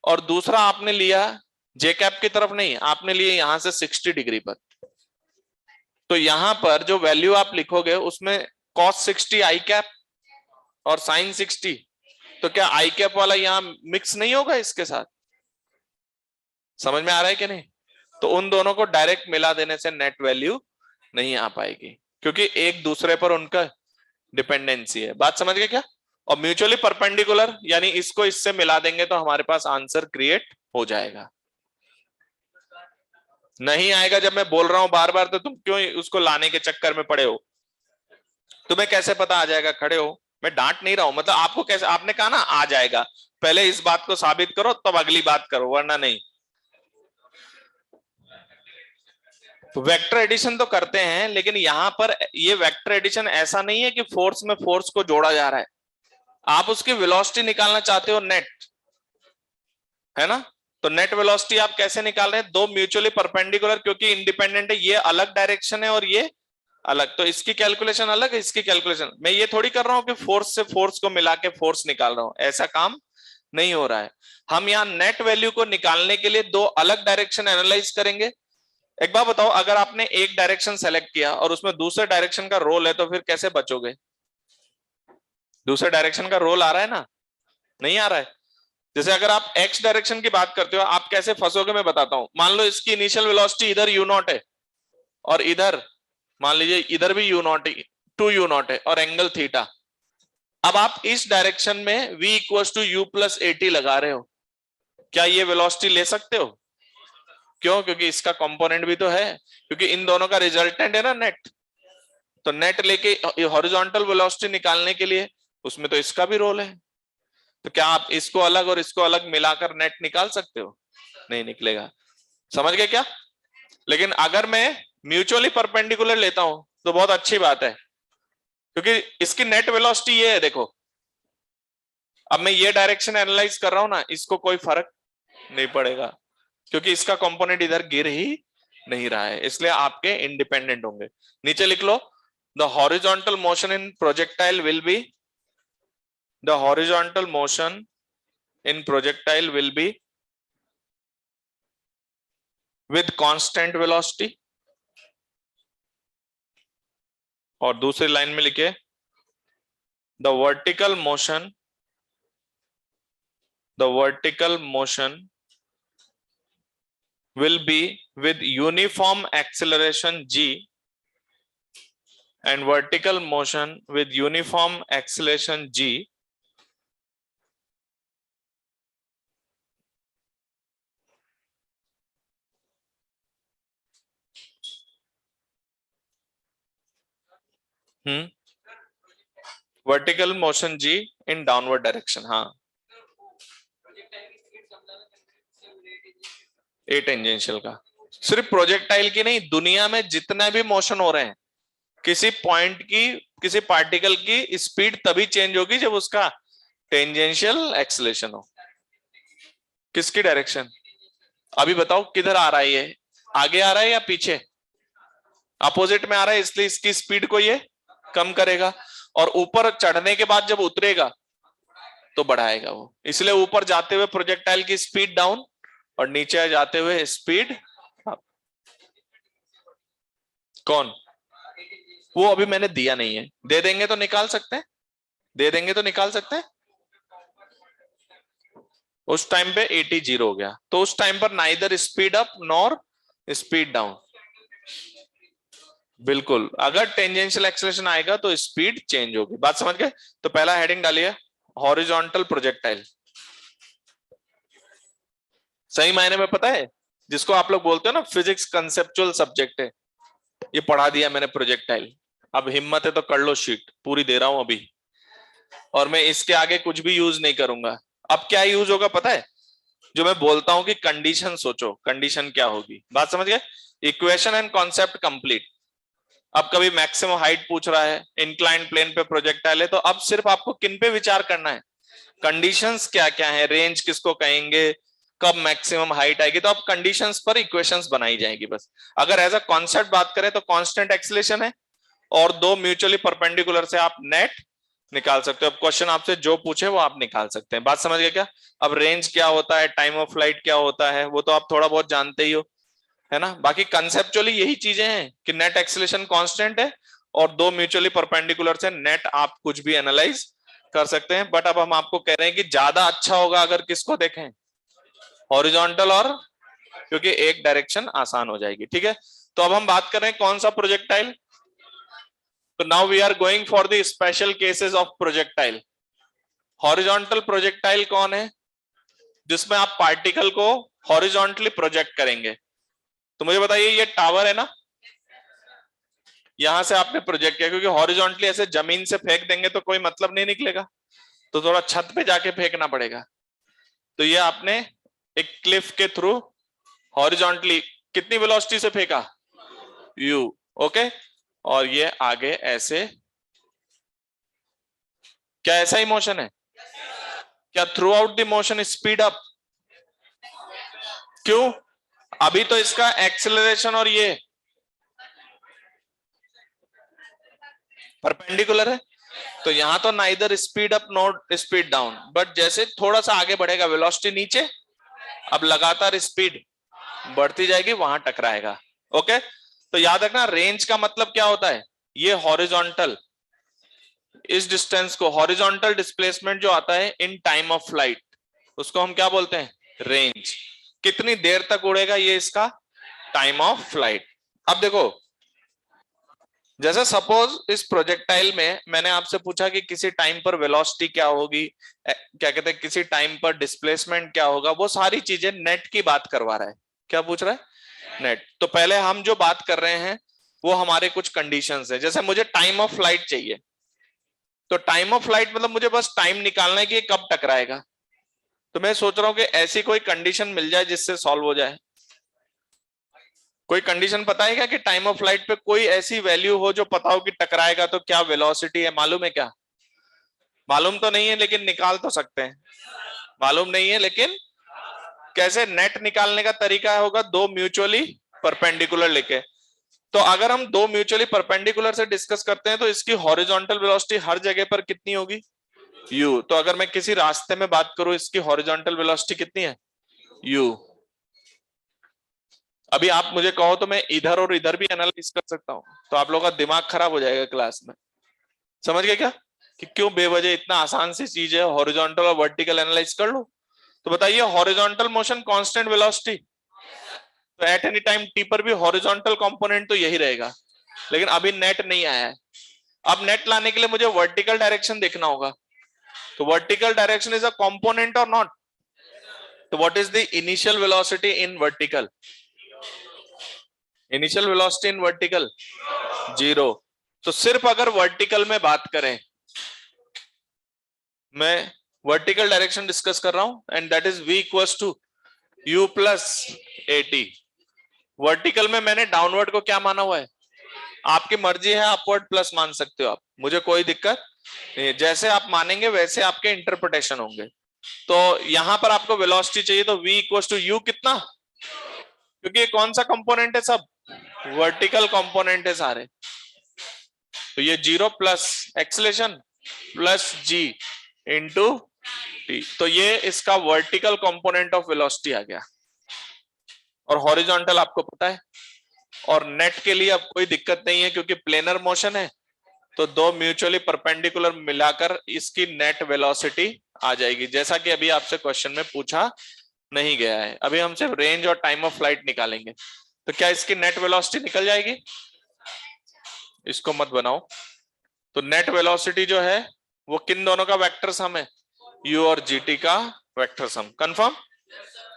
[SPEAKER 1] और दूसरा आपने लिया जे कैप की तरफ नहीं, आपने लिए यहां से 60 डिग्री पर, तो यहां पर जो वैल्यू आप लिखोगे उसमें कॉस 60 आई कैप और साइन 60, तो क्या आई कैप वाला यहां मिक्स नहीं होगा इसके साथ? समझ में आ रहा है कि नहीं? तो उन दोनों को डायरेक्ट मिला देने से नेट वैल्यू नहीं आ पाएगी, क्योंकि एक दूसरे पर उनका डिपेंडेंसी है। बात समझ गए क्या? और म्यूचुअली परपेंडिकुलर यानी इसको इससे मिला देंगे तो हमारे पास आंसर क्रिएट हो जाएगा। नहीं आएगा जब मैं बोल रहा हूं बार बार, तो तुम क्यों उसको लाने के चक्कर में पड़े हो? तुम्हें कैसे पता आ जाएगा? खड़े हो, मैं डांट नहीं रहा हूं, मतलब आपको कैसे, आपने कहा ना आ जाएगा, पहले इस बात को साबित करो तब अगली बात करो, वरना नहीं। वेक्टर एडिशन तो करते हैं, लेकिन यहां पर ये वेक्टर एडिशन ऐसा नहीं है कि फोर्स में फोर्स को जोड़ा जा रहा है, आप उसकी वेलोसिटी निकालना चाहते हो, नेट, है ना? तो नेट वेलोसिटी आप कैसे निकाल रहे हैं? दो म्यूचुअली परपेंडिकुलर, क्योंकि इंडिपेंडेंट है, ये अलग डायरेक्शन है और ये अलग, तो इसकी कैलकुलेशन अलग है, इसकी कैलकुलेशन। मैं ये थोड़ी कर रहा हूं कि फोर्स से फोर्स को मिला के फोर्स निकाल रहा हूं, ऐसा काम नहीं हो रहा है। हम यहाँ नेट वैल्यू को निकालने के लिए दो अलग डायरेक्शन एनालाइज करेंगे। एक बात बताओ, अगर आपने एक डायरेक्शन सेलेक्ट किया और उसमें दूसरे डायरेक्शन का रोल है, तो फिर कैसे बचोगे? दूसरे डायरेक्शन का रोल आ रहा है ना? नहीं आ रहा है। जैसे अगर आप एक्स डायरेक्शन की बात करते हो, आप कैसे फंसोगे मैं बताता हूं। मान लो इसकी इनिशियल वेलोसिटी इधर यू नॉट है और इधर मान लीजिए इधर भी यू नॉट, 2u0 है और एंगल थीटा। अब आप इस डायरेक्शन में v equal to u plus a t लगा रहे हो, क्या ये वेलोसिटी ले सकते हो? क्यों? क्योंकि इसका कंपोनेंट भी तो है, क्योंकि इन दोनों का रिजल्टेंट है ना नेट। तो नेट लेके हॉरिजॉन्टल वेलोसिटी निकालने के लिए उसमें तो इसका भी रोल है, तो क्या आप इसको अलग और इसको अलग मिलाकर नेट निकाल सकते हो? नहीं निकलेगा। समझ गए क्या? लेकिन अगर मैं म्यूचुअली परपेंडिकुलर लेता हूं तो बहुत अच्छी बात है, क्योंकि इसकी नेट वेलोसिटी ये है, देखो अब मैं ये डायरेक्शन एनालाइज कर रहा हूं ना, इसको कोई फर्क नहीं पड़ेगा, क्योंकि इसका कंपोनेंट इधर गिर ही नहीं रहा है, इसलिए आपके इंडिपेंडेंट होंगे। नीचे लिख लो, the horizontal motion in projectile will be, the horizontal motion in projectile will be with constant velocity. और दूसरी लाइन में लिखे, the vertical motion, the vertical motion will be with uniform acceleration g, and vertical motion with uniform acceleration g vertical motion g in downward direction। हाँ, ए टेंजेंशियल का, सिर्फ प्रोजेक्टाइल की नहीं, दुनिया में जितना भी मोशन हो रहे हैं, किसी पॉइंट की, किसी पार्टिकल की स्पीड तभी चेंज होगी जब उसका टेंजेंशियल एक्सेलेरेशन हो। किसकी डायरेक्शन? अभी बताओ किधर आ रहा है ये? आगे आ रहा है या पीछे? अपोजिट में आ रहा है, इसलिए इसकी स्पीड को ये कम करेगा, और ऊपर चढ़ने के बाद जब उतरेगा तो बढ़ाएगा वो, इसलिए ऊपर जाते हुए प्रोजेक्टाइल की स्पीड डाउन और नीचे जाते हुए स्पीड अप। कौन? वो अभी मैंने दिया नहीं है, दे देंगे तो निकाल सकते हैं। दे देंगे तो निकाल सकते हैं। उस टाइम पे 80 जीरो हो गया, तो उस टाइम पर neither speed up nor speed down. बिल्कुल, अगर टेंजेंशियल एक्सेलरेशन आएगा तो स्पीड चेंज होगी। बात समझ गए? तो पहला हेडिंग डालिए हॉरिजॉन्टल प्रोजेक्टाइल। सही मायने में पता है, जिसको आप लोग बोलते हो ना फिजिक्स कंसेप्चुअल सब्जेक्ट है, ये पढ़ा दिया मैंने प्रोजेक्टाइल। अब हिम्मत है तो कर लो, शीट पूरी दे रहा हूं अभी, और मैं इसके आगे कुछ भी यूज नहीं करूंगा। अब क्या यूज होगा पता है? जो मैं बोलता हूं कि कंडीशन सोचो, कंडीशन क्या होगी। बात समझ गए? Equation and concept complete. अब कभी मैक्सिमम हाइट पूछ रहा है, इंक्लाइन प्लेन पे प्रोजेक्टाइल है, तो अब सिर्फ आपको किन पे विचार करना है, कंडीशंस क्या क्या है, रेंज किसको कहेंगे, कब मैक्सिमम हाइट आएगी, तो अब कंडीशंस पर इक्वेशंस बनाई जाएगी बस। अगर एज अ कॉन्सेप्ट बात करें तो कांस्टेंट एक्सीलरेशन है, और दो म्यूचुअली परपेंडिकुलर से आप नेट निकाल सकते हो। अब क्वेश्चन आपसे जो पूछे वो आप निकाल सकते हैं। बात समझ गए क्या? अब रेंज क्या होता है, टाइम ऑफ फ्लाइट क्या होता है, वो तो आप थोड़ा बहुत जानते ही हो, है ना। बाकी कंसेप्चुअली यही चीजें हैं कि नेट एक्सीलरेशन कांस्टेंट है, और दो म्यूचुअली परपेंडिकुलर से नेट आप कुछ भी एनालाइज कर सकते हैं। बट अब हम आपको कह रहे हैं कि ज्यादा अच्छा होगा अगर किसको देखें, हॉरिजॉन्टल, और क्योंकि एक डायरेक्शन आसान हो जाएगी। ठीक है, तो अब हम बात कर रहे हैं कौन सा प्रोजेक्टाइल। तो now we are going for the special cases of projectile. Horizontal projectile कौन है? जिसमें आप पार्टिकल को हॉरिजॉन्टली प्रोजेक्ट करेंगे। तो मुझे बताइए, ये टावर है ना, यहां से आपने प्रोजेक्ट किया, क्योंकि हॉरिजॉन्टली ऐसे जमीन से फेंक देंगे तो कोई मतलब नहीं निकलेगा, तो थोड़ा छत पे जाके फेंकना पड़ेगा। तो ये आपने एक क्लिफ के थ्रू हॉरिजॉन्टली कितनी वेलोसिटी से फेंका, यू, ओके। और ये आगे ऐसे, क्या ऐसा ही मोशन है? क्या through out the motion speed up? क्यों? अभी तो इसका एक्सेलरेशन और ये परपेंडिकुलर है, तो यहां तो neither speed up not speed down, but जैसे थोड़ा सा आगे बढ़ेगा वेलोसिटी नीचे, अब लगातार स्पीड बढ़ती जाएगी, वहां टकराएगा। ओके, तो याद रखना रेंज का मतलब क्या होता है, ये हॉरिजॉन्टल, इस डिस्टेंस को, हॉरिजॉन्टल डिस्प्लेसमेंट जो आता है इन टाइम ऑफ फ्लाइट, उसको हम क्या बोलते हैं, रेंज। कितनी देर तक उड़ेगा, ये इसका टाइम ऑफ फ्लाइट। अब देखो, जैसे सपोज इस प्रोजेक्टाइल में मैंने आपसे पूछा कि किसी टाइम पर वेलोसिटी क्या होगी, क्या कहते हैं, किसी टाइम पर डिस्प्लेसमेंट क्या होगा, वो सारी चीजें नेट की बात करवा रहा है। क्या पूछ रहा है, नेट। तो पहले हम जो बात कर रहे हैं वो हमारे कुछ कंडीशंस है। जैसे मुझे टाइम ऑफ फ्लाइट चाहिए, तो टाइम ऑफ फ्लाइट मतलब मुझे बस टाइम निकालना है कि कब टकराएगा। तो मैं सोच रहा हूं कि ऐसी कोई कंडीशन मिल जाए जिससे सॉल्व हो जाए। कोई कंडीशन पता है क्या कि टाइम ऑफ फ्लाइट पे कोई ऐसी वैल्यू हो जो पता हो कि टकराएगा तो क्या वेलोसिटी है, मालूम है क्या? मालूम तो नहीं है लेकिन निकाल तो सकते हैं। मालूम नहीं है लेकिन कैसे, नेट निकालने का तरीका होगा दो म्यूचुअली परपेंडिकुलर लेके। तो अगर हम दो म्यूचुअली परपेंडिकुलर से डिस्कस करते हैं तो इसकी हॉरिजॉन्टल वेलोसिटी हर जगह पर कितनी होगी, u। तो अगर मैं किसी रास्ते में बात करूं, इसकी हॉरिजॉन्टल वेलोसिटी कितनी है, u। अभी आप मुझे कहो तो मैं इधर और इधर भी एनालाइज कर सकता हूं, तो आप लोगों का दिमाग खराब हो जाएगा क्लास में। समझ गए क्या कि क्यों बेवजह, इतना आसान सी चीज है, हॉरिजॉन्टल और वर्टिकल एनालाइज कर लो। तो बताइए, हॉरिजॉन्टल मोशन कांस्टेंट वेलोसिटी, तो एट एनी टाइम टी पर भी हॉरिजॉन्टल कंपोनेंट तो यही रहेगा, लेकिन अभी नेट नहीं आया है। अब नेट लाने के लिए मुझे वर्टिकल डायरेक्शन देखना होगा, तो vertical direction is a component और नॉट। तो what is the initial velocity in vertical, initial velocity in vertical zero. तो सिर्फ अगर वर्टिकल में बात करें, मैं वर्टिकल डायरेक्शन डिस्कस कर रहा हूं, and that is v equals to u plus at। Vertical में मैंने डाउनवर्ड को क्या माना हुआ है, आपकी मर्जी है, अपवर्ड प्लस मान सकते हो आप, मुझे कोई दिक्कत नहीं, जैसे आप मानेंगे वैसे आपके इंटरप्रिटेशन होंगे। तो यहां पर आपको वेलोसिटी चाहिए, तो v इक्वल्स टू u कितना, क्योंकि ये कौन सा कंपोनेंट है, सब वर्टिकल कंपोनेंट है सारे। तो ये zero plus acceleration plus g into T, तो ये इसका वर्टिकल कंपोनेंट ऑफ वेलोसिटी आ गया। और हॉरिजॉन्टल आपको पता है, और नेट के लिए अब कोई दिक्कत नहीं है क्योंकि प्लेनर मोशन है, तो दो म्यूचुअली परपेंडिकुलर मिलाकर इसकी नेट वेलोसिटी आ जाएगी, जैसा कि अभी आपसे क्वेश्चन में पूछा नहीं गया है। अभी हम सिर्फ रेंज और टाइम ऑफ फ्लाइट निकालेंगे। तो क्या इसकी नेट वेलोसिटी निकल जाएगी? इसको मत बनाओ। तो नेट वेलोसिटी जो है वो किन दोनों का वेक्टर सम है? u और gt का vector sum. Confirm?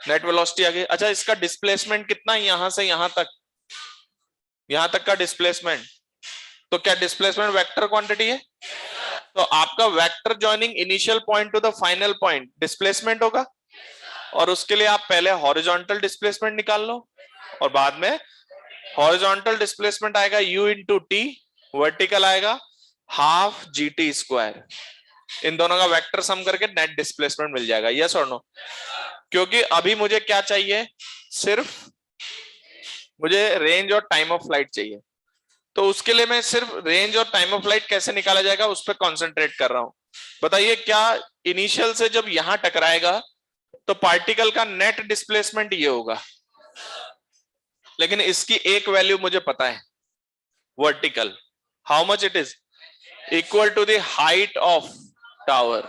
[SPEAKER 1] Net velocity आ गई। अच्छा, इसका डिस्प्लेसमेंट कितना है यहां से यहां तक? यहां तक का डिस्प्लेसमेंट, तो क्या डिस्प्लेसमेंट वेक्टर क्वांटिटी है? तो आपका vector joining initial point two the final point displacement होगा, और उसके लिए आप पहले हॉरिजॉन्टल डिस्प्लेसमेंट निकाल लो, और बाद में हॉरिजॉन्टल डिस्प्लेसमेंट आएगा u इंटू टी, वर्टिकल आएगा हाफ जी टी स्क्वायर। इन दोनों का वेक्टर सम करके नेट डिस्प्लेसमेंट मिल जाएगा। यस और नो? क्योंकि अभी मुझे क्या चाहिए, सिर्फ मुझे रेंज और टाइम ऑफ फ्लाइट चाहिए। तो उसके लिए मैं सिर्फ रेंज और टाइम ऑफ फ्लाइट कैसे निकाला जाएगा उस पर कॉन्सेंट्रेट कर रहा हूं। बताइए, क्या इनिशियल से जब यहां टकराएगा तो पार्टिकल का नेट डिस्प्लेसमेंट ये होगा, लेकिन इसकी एक वैल्यू मुझे पता है, vertical. How much it is? Equal to the height of tower.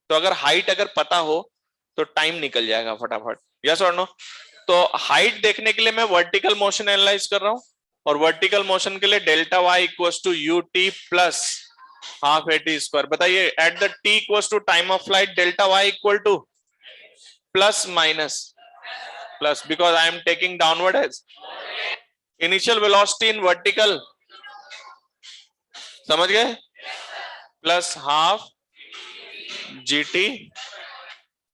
[SPEAKER 1] तो अगर हाइट अगर पता हो तो टाइम निकल जाएगा फटाफट। यस और नो? तो हाइट देखने के लिए मैं वर्टिकल मोशन एनालाइज कर रहा हूं, और वर्टिकल मोशन के लिए delta Y equals to U T plus half A T square. बताइए, at the T equals to time of flight delta Y equal to plus minus plus, because I am taking downward as initial velocity in vertical. समझ गए? Plus half G T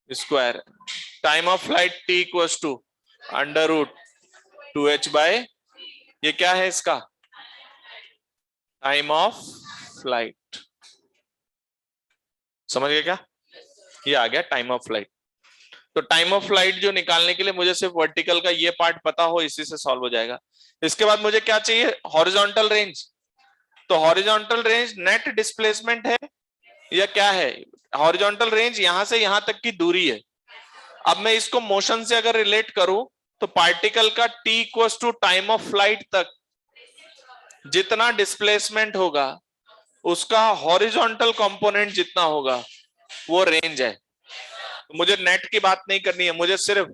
[SPEAKER 1] square, time of flight T equals to under root two H by, ये क्या है इसका? Time of flight. समझ गए क्या? ये आ गया टाइम ऑफ फ्लाइट। तो टाइम ऑफ फ्लाइट जो निकालने के लिए मुझे सिर्फ वर्टिकल का ये पार्ट पता हो, इसी से सॉल्व हो जाएगा। इसके बाद मुझे क्या चाहिए? Horizontal range. तो हॉरिजॉन्टल रेंज नेट डिस्प्लेसमेंट है या क्या है? हॉरिजॉन्टल रेंज यहां से यहां तक की दूरी है। अब मैं इसको मोशन से अगर रिलेट करूं तो पार्टिकल का t equals to time of flight तक जितना डिस्प्लेसमेंट होगा उसका हॉरिजॉन्टल कंपोनेंट जितना होगा वो रेंज है। तो मुझे नेट की बात नहीं करनी है, मुझे सिर्फ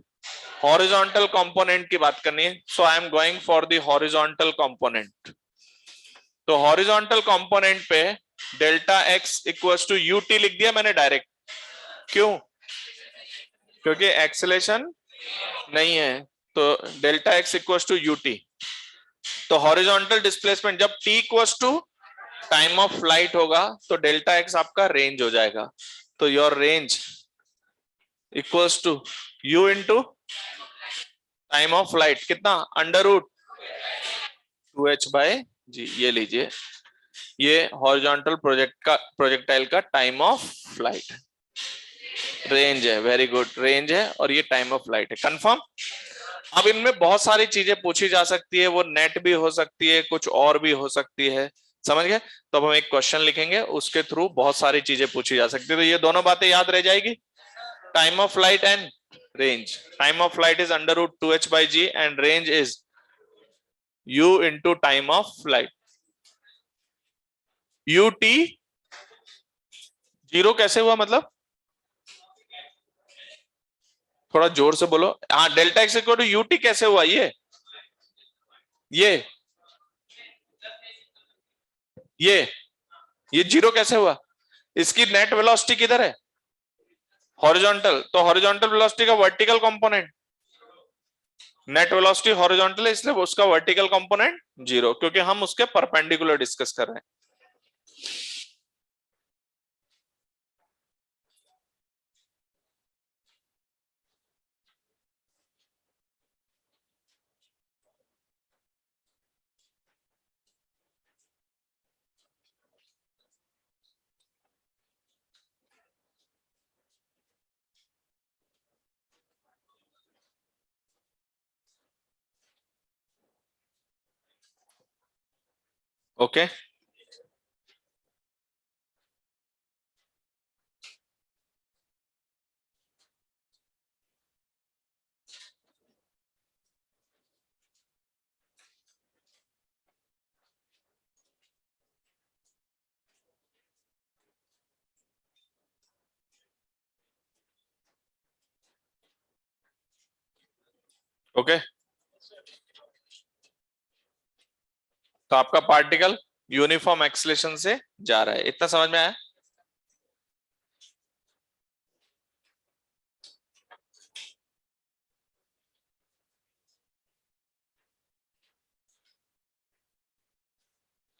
[SPEAKER 1] हॉरिजॉन्टल कंपोनेंट की बात करनी है। So I am going for the horizontal component. तो हॉरिजॉन्टल कंपोनेंट पे delta X equals to you T लिख दिया मैंने डायरेक्ट। क्यों? क्योंकि एक्सेलेरेशन नहीं है, तो delta X equals to U T. तो हॉरिजॉन्टल डिस्प्लेसमेंट जब T equals to time of flight होगा तो डेल्टा एक्स आपका रेंज हो जाएगा। तो your range equals to U into time of flight, कितना? Under root two H by G. ये लीजिए, ये हॉरिजॉन्टल प्रोजेक्टाइल का टाइम ऑफ फ्लाइट रेंज है। वेरी गुड, रेंज है और ये टाइम ऑफ फ्लाइट है। कंफर्म? अब इनमें बहुत सारी चीजें पूछी जा सकती है, वो नेट भी हो सकती है, कुछ और भी हो सकती है। समझ गए? तो अब हम एक क्वेश्चन लिखेंगे, उसके थ्रू बहुत सारी चीजें पूछी जा सकती है। तो ये दोनों बातें याद रह जाएगी, time of flight and range. Time of flight is under root two h by g and range is u into time of flight. U t zero कैसे हुआ मतलब? थोड़ा जोर से बोलो। हाँ, delta x equal to you t कैसे हुआ? ये ये ये जीरो कैसे हुआ? इसकी नेट वेलोसिटी किधर है? हॉरिजॉन्टल। तो हॉरिजॉन्टल वेलोसिटी का vertical component, net velocity horizontal है इसलिए उसका वर्टिकल कंपोनेंट जीरो, क्योंकि हम उसके परपेंडिकुलर डिस्कस कर रहे हैं। ओके, ओके, तो आपका पार्टिकल यूनिफॉर्म एक्सीलरेशन से जा रहा है, इतना समझ में आया?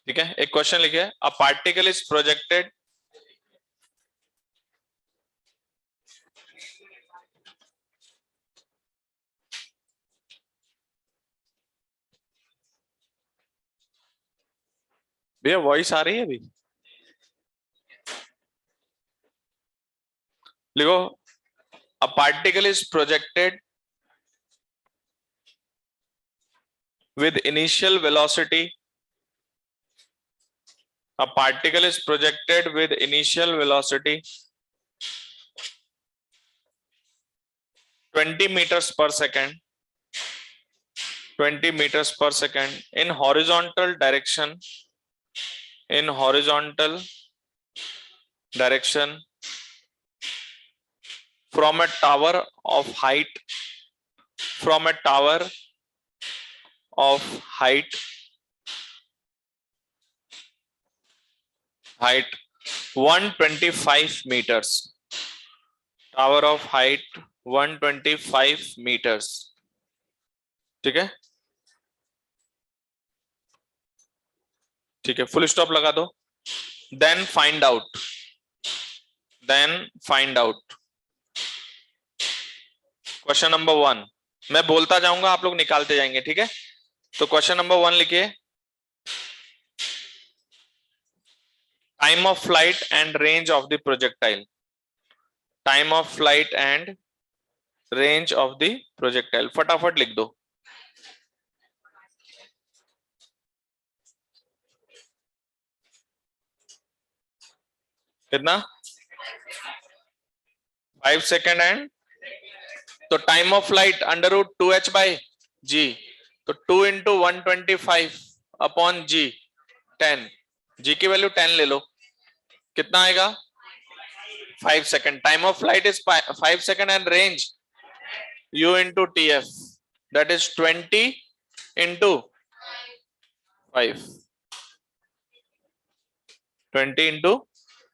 [SPEAKER 1] ठीक है, एक क्वेश्चन लिखिए, अ पार्टिकल इज प्रोजेक्टेड भैया वॉइस आ रही है अभी? लिखो, a particle is projected with initial velocity. A particle is projected with initial velocity 20 meters per second, 20 meters per second in horizontal direction, in horizontal direction from a tower of height, from a tower of height, height 125 meters, tower of height 125 meters. ठीक है, ठीक है, फुल स्टॉप लगा दो. Then find out, then find out. Question number 1 मैं बोलता जाऊंगा, आप लोग निकालते जाएंगे, ठीक है? तो क्वेश्चन नंबर 1 लिखिए, time of flight and range of the projectile. Time of flight and range of the projectile, फटाफट लिख दो. कितना? 5 सेकेंड एंड, तो time of flight under root 2h by G, तो 2 इंटू 125 अपॉन जी 10, जी की वैल्यू 10 ले लो, कितना आएगा? 5 second. Time of flight is 5 second and range u into tf, that is 20 into 5, 20 into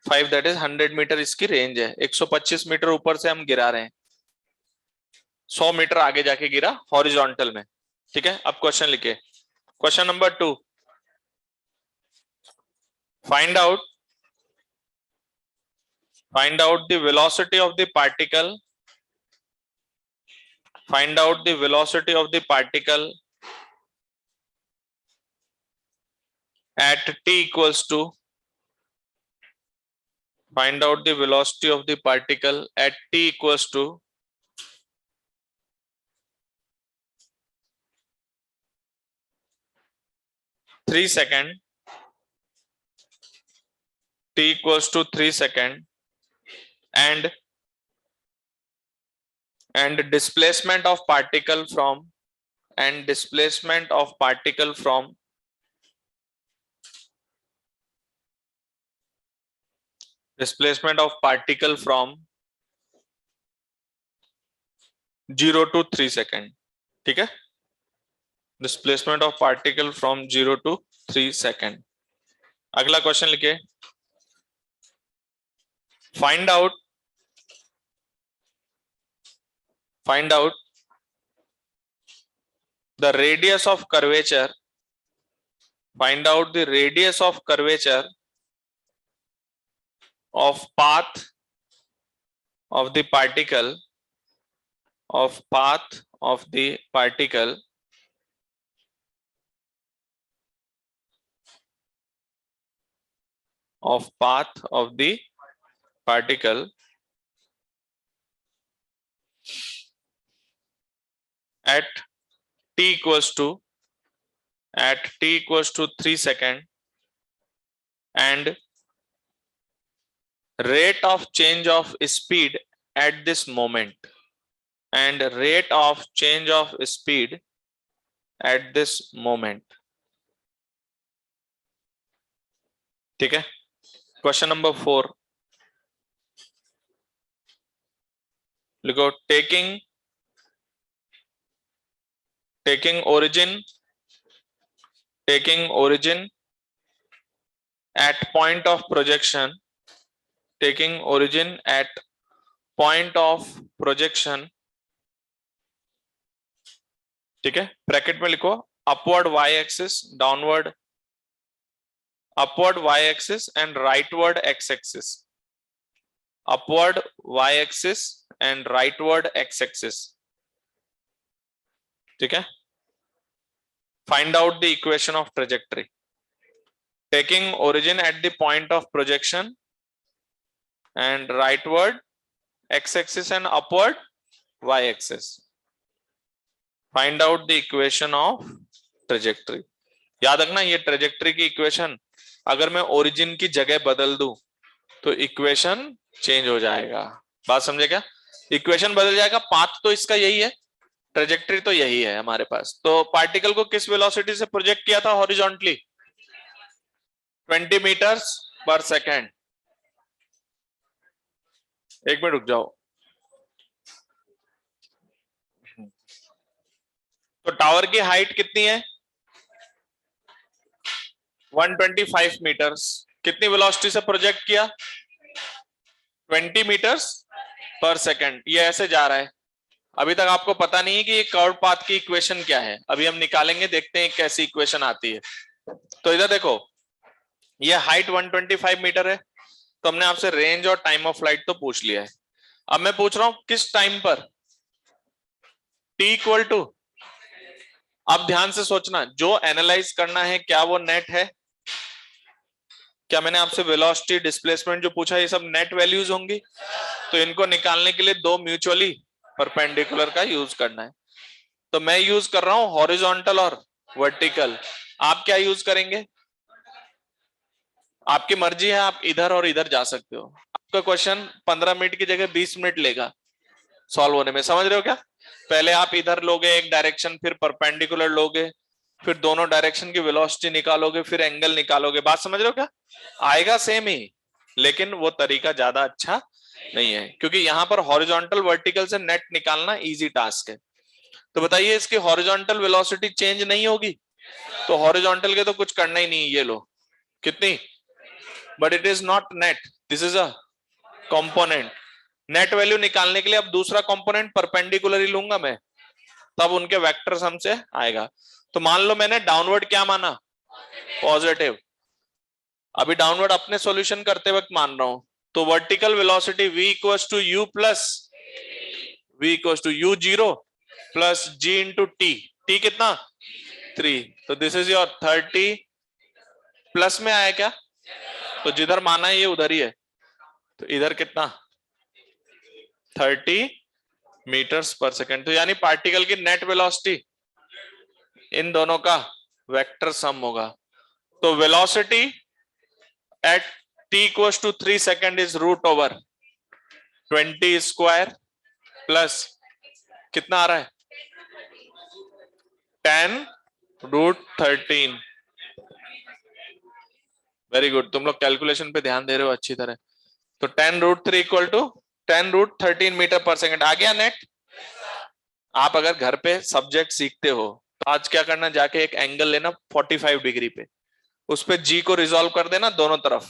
[SPEAKER 1] 5, that is 100 metre इसकी रेंज है. 125 मीटर ऊपर से हम गिरा रहे हैं, 100 मीटर आगे जाके गिरा हॉरिजॉन्टल में. ठीक है, अब क्वेश्चन लिखे. Question number 2, find out, find out the velocity of the particle, find out the velocity of the particle at t equals to, find out the velocity of the particle at t equals to 3 second, t equals to 3 second, and displacement of particle from, and displacement of particle from, displacement of particle from 0 to 3 second. ठीक है, displacement of particle from 0 to 3 second. अगला क्वेश्चन लिखिए, find out, find out the radius of curvature, find out the radius of curvature of path of the particle, of path of the particle of path of the particle at t equals to, at t equals to 3 second, and rate of change of speed at this moment, and rate of change of speed at this moment. ठीक है, क्वेश्चन नंबर 4 लिखो, taking taking origin at point of projection, taking origin at point of projection, ठीक है, ब्रैकेट में लिखो upward y axis, downward upward y axis and rightward x axis, upward y axis and rightward x axis, ठीक है। Find out the equation of trajectory, taking origin at the point of projection and rightward x axis and upward y axis, find out the equation of trajectory. याद रखना ये ट्रेजेक्टरी की इक्वेशन अगर मैं ओरिजिन की जगह बदल दूं तो इक्वेशन चेंज हो जाएगा। बात समझे क्या? इक्वेशन बदल जाएगा, पाथ तो इसका यही है, ट्रेजेक्टरी तो यही है हमारे पास। तो पार्टिकल को किस वेलोसिटी से प्रोजेक्ट किया था हॉरिजॉन्टली? 20 मीटर्स पर सेकेंड। एक मिनट रुक जाओ। तो टावर की हाइट कितनी है? 125 मीटर्स। कितनी वेलोसिटी से प्रोजेक्ट किया? 20 मीटर्स पर सेकंड। ये ऐसे जा रहा है। अभी तक आपको पता नहीं है कि ये कर्व पाथ की इक्वेशन क्या है, अभी हम निकालेंगे, देखते हैं कैसी इक्वेशन आती है। तो इधर देखो, ये हाइट 125 मीटर है, तो हमने आपसे रेंज और टाइम ऑफ फ्लाइट तो पूछ लिया है। अब मैं पूछ रहा हूं किस टाइम पर? टी इक्वल टू, अब ध्यान से सोचना, जो एनालाइज करना है क्या वो नेट है? क्या मैंने आपसे वेलोसिटी डिस्प्लेसमेंट जो पूछा ये सब नेट वैल्यूज होंगी? तो इनको निकालने के लिए दो म्यूचुअली परपेंडिकुलर का यूज करना है। तो मैं यूज कर रहा हूं हॉरिजॉन्टल और वर्टिकल। आप क्या यूज करेंगे? आपकी मर्जी है, आप इधर और इधर जा सकते हो। आपका क्वेश्चन 15 मिनट की जगह 20 मिनट लेगा सॉल्व होने में, समझ रहे हो क्या? पहले आप इधर लोगे एक डायरेक्शन, फिर परपेंडिकुलर लोगे, फिर दोनों डायरेक्शन की वेलोसिटी निकालोगे, फिर एंगल निकालोगे। बात समझ रहे हो क्या? आएगा सेम ही, लेकिन वो तरीका ज्यादा अच्छा नहीं है, क्योंकि यहाँ पर हॉरिजॉन्टल वर्टिकल से नेट निकालना इजी टास्क है। तो बताइए, इसकी हॉरिजॉन्टल वेलोसिटी चेंज नहीं होगी, तो हॉरिजॉन्टल के तो कुछ करना ही नहीं। ये लो कितनी, but it is not net, this is a component. Net value निकालने के लिए अब दूसरा कंपोनेंट परपेंडिकुलर ही लूंगा मैं, तब उनके वेक्टर्स हमसे आएगा। तो मान लो मैंने डाउनवर्ड क्या माना? पॉजिटिव। अभी डाउनवर्ड अपने सॉल्यूशन करते वक्त मान रहा हूं, तो vertical velocity v equals to u plus v equals to u zero plus g into t. T कितना? 3। तो दिस इज योर 30 प्लस में आया क्या? तो जिधर माना है ये उधर ही है, तो इधर कितना? 30 मीटर्स पर सेकेंड। तो यानी पार्टिकल की नेट वेलोसिटी इन दोनों का वेक्टर सम होगा। तो velocity at t equals to 3 second is root over 20 square plus कितना आ रहा है? 10 रूट 13। वेरी गुड, तुम लोग कैलकुलेशन पे ध्यान दे रहे हो अच्छी तरह। तो 10 root 3 equal to 10 root 13 metre per second आ गया नेट। आप अगर घर पे सब्जेक्ट सीखते हो तो आज क्या करना, जाके एक एंगल लेना 45 डिग्री पे, उस पे जी को रिजॉल्व कर देना दोनों तरफ,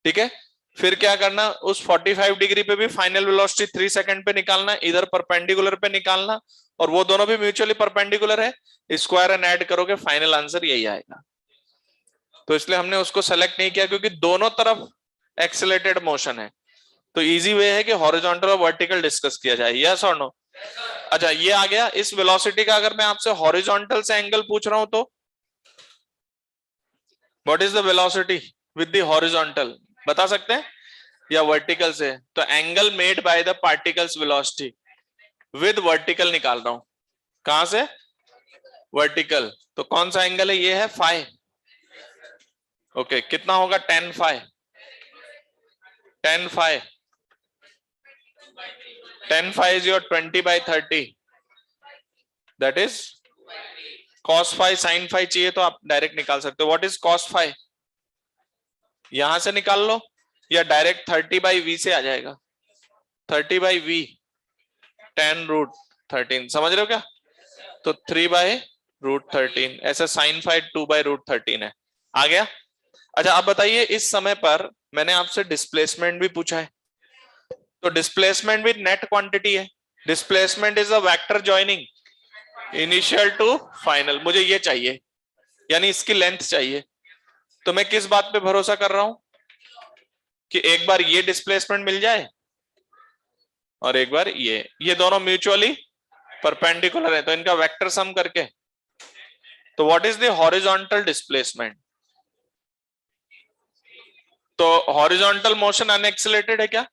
[SPEAKER 1] ठीक है। फिर क्या करना, उस 45 डिग्री पे भी फाइनल वेलोसिटी 3 सेकंड पे निकालना, इधर परपेंडिकुलर पे निकालना, और वो दोनों भी म्यूचुअली परपेंडिकुलर है, स्क्वायर एंड ऐड करोगे, फाइनल आंसर यही आएगा। तो इसलिए हमने उसको सेलेक्ट नहीं किया, क्योंकि दोनों तरफ एक्सेलरेटेड मोशन है। तो इजी वे है कि हॉरिजॉन्टल और वर्टिकल डिस्कस किया जाए, यस और नो? अच्छा, ये आ गया। इस वेलोसिटी का अगर मैं आपसे हॉरिजॉन्टल से एंगल पूछ रहा हूं तो what is the velocity with the horizontal, बता सकते हैं? या वर्टिकल से? तो angle made by the particles velocity with vertical निकाल रहा हूं। कहां से? वर्टिकल। तो कौन सा एंगल है? ये है फाइ। ओके, कितना होगा? 10 phi. 10 phi 10 phi is your 20/30, that is cos phi. sin phi चाहिए तो आप डायरेक्ट निकाल सकते हो। What is cos phi? यहां से निकाल लो, या डायरेक्ट 30/v से आ जाएगा। 30/v 10 रूट 13, समझ रहे हो क्या? तो 3/√13, ऐसा sin फाइ 2/√13 है। आ गया? अच्छा अब बताइए, इस समय पर मैंने आपसे डिस्प्लेसमेंट भी पूछा है, तो डिस्प्लेसमेंट भी नेट क्वांटिटी है। Displacement is a vector joining initial to final, मुझे ये चाहिए, यानी इसकी लेंथ चाहिए। तो मैं किस बात पे भरोसा कर रहा हूं कि एक बार ये डिस्प्लेसमेंट मिल जाए और एक बार ये दोनों म्यूचुअली परपेंडिकुलर है, तो इनका वेक्टर सम करके, तो what is the horizontal displacement? तो हॉरिजॉन्टल मोशन अनएक्सिलेटेड है क्या?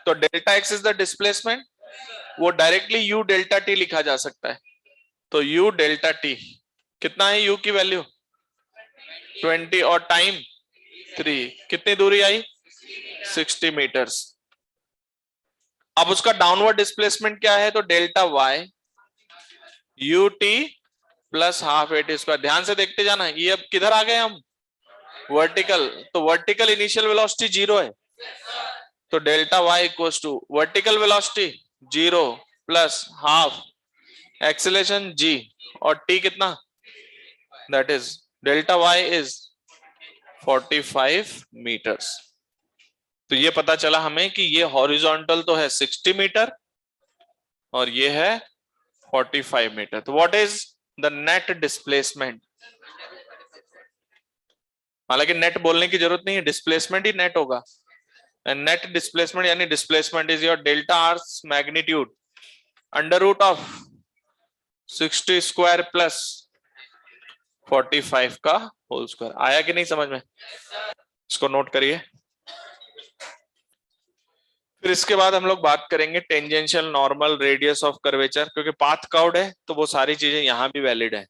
[SPEAKER 1] तो delta x is the displacement, वो डायरेक्टली यू डेल्टा टी लिखा जा सकता है। तो यू डेल्टा टी कितना है, यू की वैल्यू 20 और टाइम 3, कितनी दूरी आई 60 मीटर्स। अब उसका डाउनवर्ड डिस्प्लेसमेंट क्या है, तो delta why U T plus half A T square. ध्यान से देखते जाना, ये अब किधर आ गए हम, वर्टिकल, तो वर्टिकल इनिशियल वेलोसिटी 0 है, तो delta Y equals to vertical velocity 0 plus half acceleration G, और टी कितना, that is delta Y is 45 metres. तो ये पता चला हमें कि ये हॉरिजॉन्टल तो है 60 मीटर और ये है 45 मीटर। तो what is the net displacement? हालांकि नेट बोलने की जरूरत नहीं है, डिस्प्लेसमेंट ही नेट होगा। एंड नेट डिस्प्लेसमेंट यानी displacement is your delta r's magnitude under root of 60 square plus 45 का होल स्क्वायर। आया कि नहीं समझ में? इसको नोट करिए। फिर इसके बाद हम लोग बात करेंगे tangential, normal, radius of curvature, क्योंकि पाथ कर्व्ड है तो वो सारी चीजें यहां भी वैलिड है।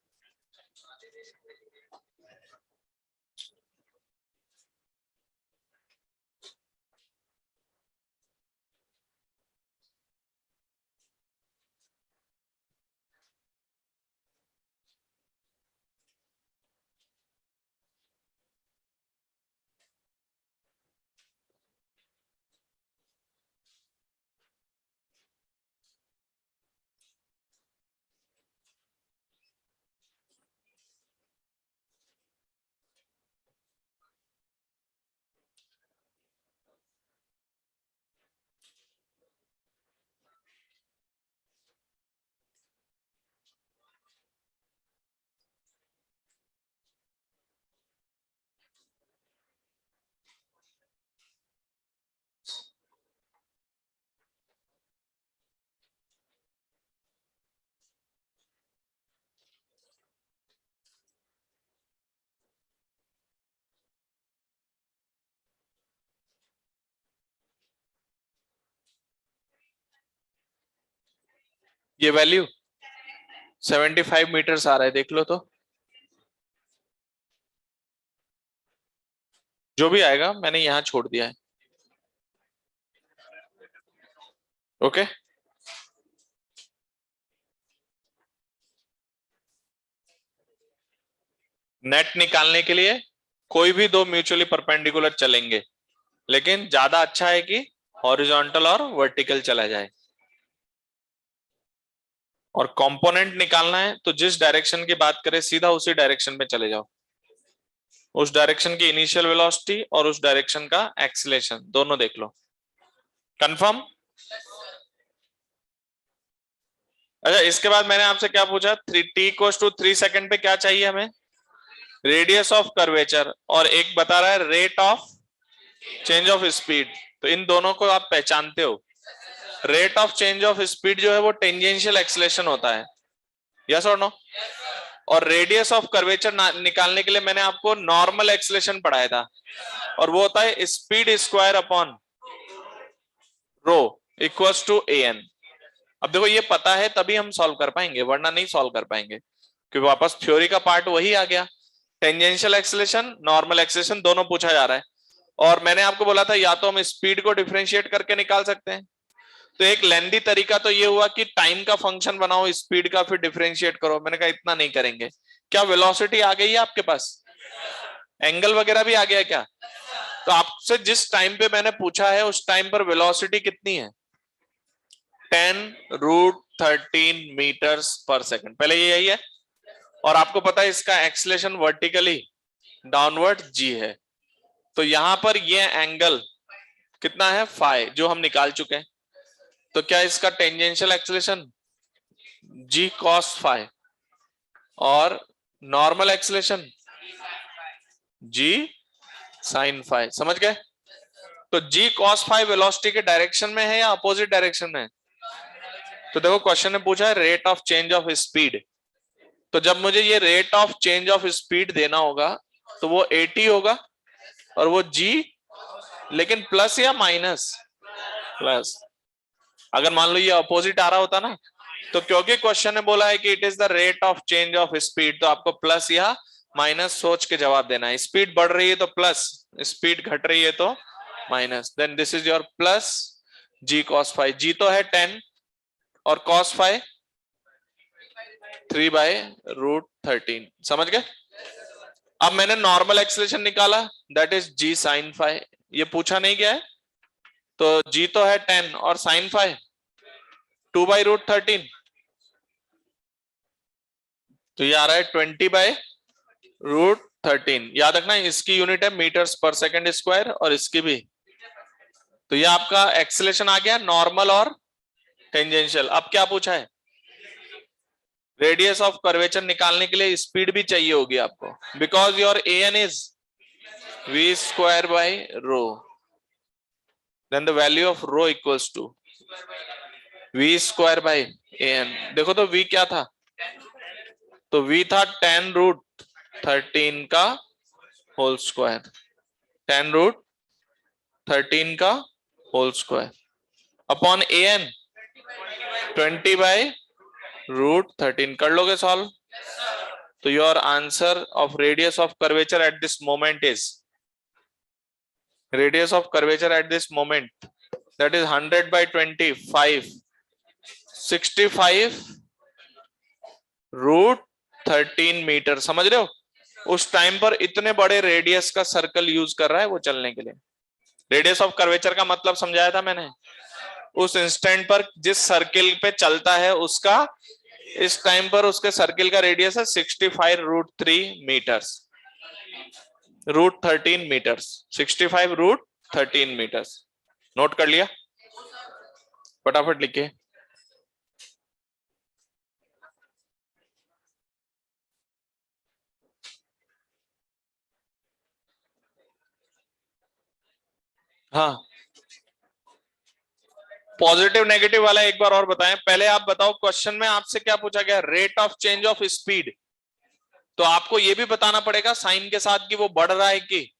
[SPEAKER 1] ये वैल्यू 75 मीटर्स आ रहा है, देख लो तो। जो भी आएगा मैंने यहां छोड़ दिया है। ओके, नेट निकालने के लिए कोई भी दो म्यूचुअली परपेंडिकुलर चलेंगे, लेकिन ज्यादा अच्छा है कि हॉरिजॉन्टल और वर्टिकल चला जाए। और कंपोनेंट निकालना है तो जिस डायरेक्शन की बात करें सीधा उसी डायरेक्शन में चले जाओ, उस डायरेक्शन की इनिशियल वेलोसिटी और उस डायरेक्शन का एक्सीलरेशन दोनों देख लो। कंफर्म? अच्छा, इसके बाद मैंने आपसे क्या पूछा, 3t = 3 सेकंड पे क्या चाहिए हमें, रेडियस ऑफ कर्वेचर, और एक बता रहा है rate of change of speed. तो इन दोनों को आप पहचानते हो, rate of change of speed जो है वो टेंजेंशियल एक्सीलरेशन होता है, यस और नो? और रेडियस ऑफ कर्वेचर निकालने के लिए मैंने आपको नॉर्मल एक्सीलरेशन पढ़ाया था, और वो होता है speed square upon rho equals to an। अब देखो ये पता है तभी हम सॉल्व कर पाएंगे, वरना नहीं सॉल्व कर पाएंगे, क्योंकि वापस थ्योरी का पार्ट वही आ गया। टेंजेंशियल एक्सीलरेशन, नॉर्मल एक्सीलरेशन दोनों पूछा जा रहा है, और मैंने आपको बोला था या तो हम स्पीड को डिफरेंशिएट करके निकाल सकते हैं। तो एक लेंदी तरीका तो ये हुआ कि टाइम का फंक्शन बनाओ, स्पीड का फिर डिफरेंशिएट करो। मैंने कहा इतना नहीं करेंगे। क्या वेलोसिटी आ गई है आपके पास, एंगल वगैरह भी आ गया क्या? तो आपसे जिस टाइम पे मैंने पूछा है उस टाइम पर वेलोसिटी कितनी है, 10 13 मीटर्स पर सेकंड, पहले ये यही है, और आपको पता है इसका एक्सीलरेशन वर्टिकली डाउनवर्ड g है, तो यहां पर ये एंगल कितना है फाई, जो हम निकाल चुके हैं। तो क्या इसका tangential acceleration g cos phi और normal acceleration g sin phi, समझ गए? तो g cos फाई वेलोसिटी के डायरेक्शन में है या अपोजिट डायरेक्शन में है? तो देखो क्वेश्चन ने पूछा है rate of change of speed, तो जब मुझे ये rate of change of speed देना होगा तो वो 80 होगा और वो g, लेकिन प्लस या माइनस? प्लस। अगर मान लो ये अपोजिट आ रहा होता ना, तो क्योंकि क्वेश्चन ने बोला है कि it is the rate of change of speed, तो आपको प्लस या माइनस सोच के जवाब देना है। स्पीड बढ़ रही है तो प्लस, स्पीड घट रही है तो minus, then this is your plus g cos phi. g तो है 10 और cos फाई 3/√13, समझ गए? अब मैंने नॉर्मल एक्सीलरेशन निकाला, that is g sin phi, ये पूछा नहीं गया है, तो g तो है 10 और sin फाई 2/√13, तो ये आ रहा है 20/√13। याद रखना इसकी यूनिट है मीटर्स पर सेकंड स्क्वायर और इसकी भी। तो ये आपका एक्सीलरेशन आ गया नॉर्मल और टेंजेंशियल। अब क्या पूछा है? रेडियस ऑफ कर्वेचर निकालने के लिए स्पीड भी चाहिए होगी आपको, because your an is v²/ρ, then the value of ρ equals to v²/an। देखो तो v क्या था? तो v था 10√13 का होल स्क्वायर, 10√13 का होल स्क्वायर अपॉन an 20/√13। कर लोगे सॉल्व? तो your answer of radius of curvature at this moment is, radius of curvature at this moment that is 100/25, 65√13 metre. समझ रहे हो? उस टाइम पर इतने बड़े रेडियस का सर्कल यूज कर रहा है वो चलने के लिए। रेडियस ऑफ कर्वेचर का मतलब समझाया था मैंने, उस इंस्टेंट पर जिस सर्किल पे चलता है उसका, इस टाइम पर उसके सर्किल का रेडियस है 65√3 मीटर्स, √13 मीटर्स, 65√13 मीटर्स। नोट कर लिया? फटाफट लिखिए। हाँ, पॉजिटिव नेगेटिव वाला एक बार और बताएं। पहले आप बताओ क्वेश्चन में आपसे क्या पूछा गया? Rate of change of speed, तो आपको ये भी बताना पड़ेगा साइन के साथ कि वो बढ़ रहा है कि,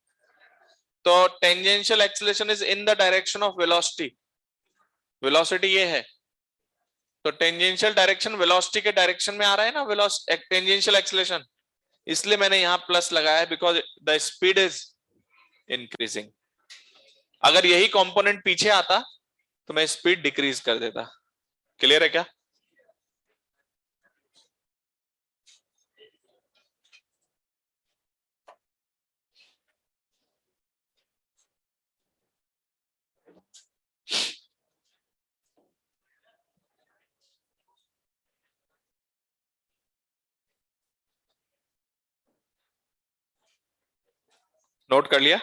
[SPEAKER 1] तो tangential acceleration is in the direction of velocity, velocity ये है, तो टेंजेंशियल डायरेक्शन वेलोसिटी के डायरेक्शन में आ रहा है ना वेलोसिटी, टेंजेंशियल एक्सीलरेशन, इसलिए मैंने यहां प्लस लगाया है, because the speed is increasing. अगर यही कंपोनेंट पीछे आता तो मैं स्पीड डिक्रीज कर देता। क्लियर है क्या? नोट कर लिया?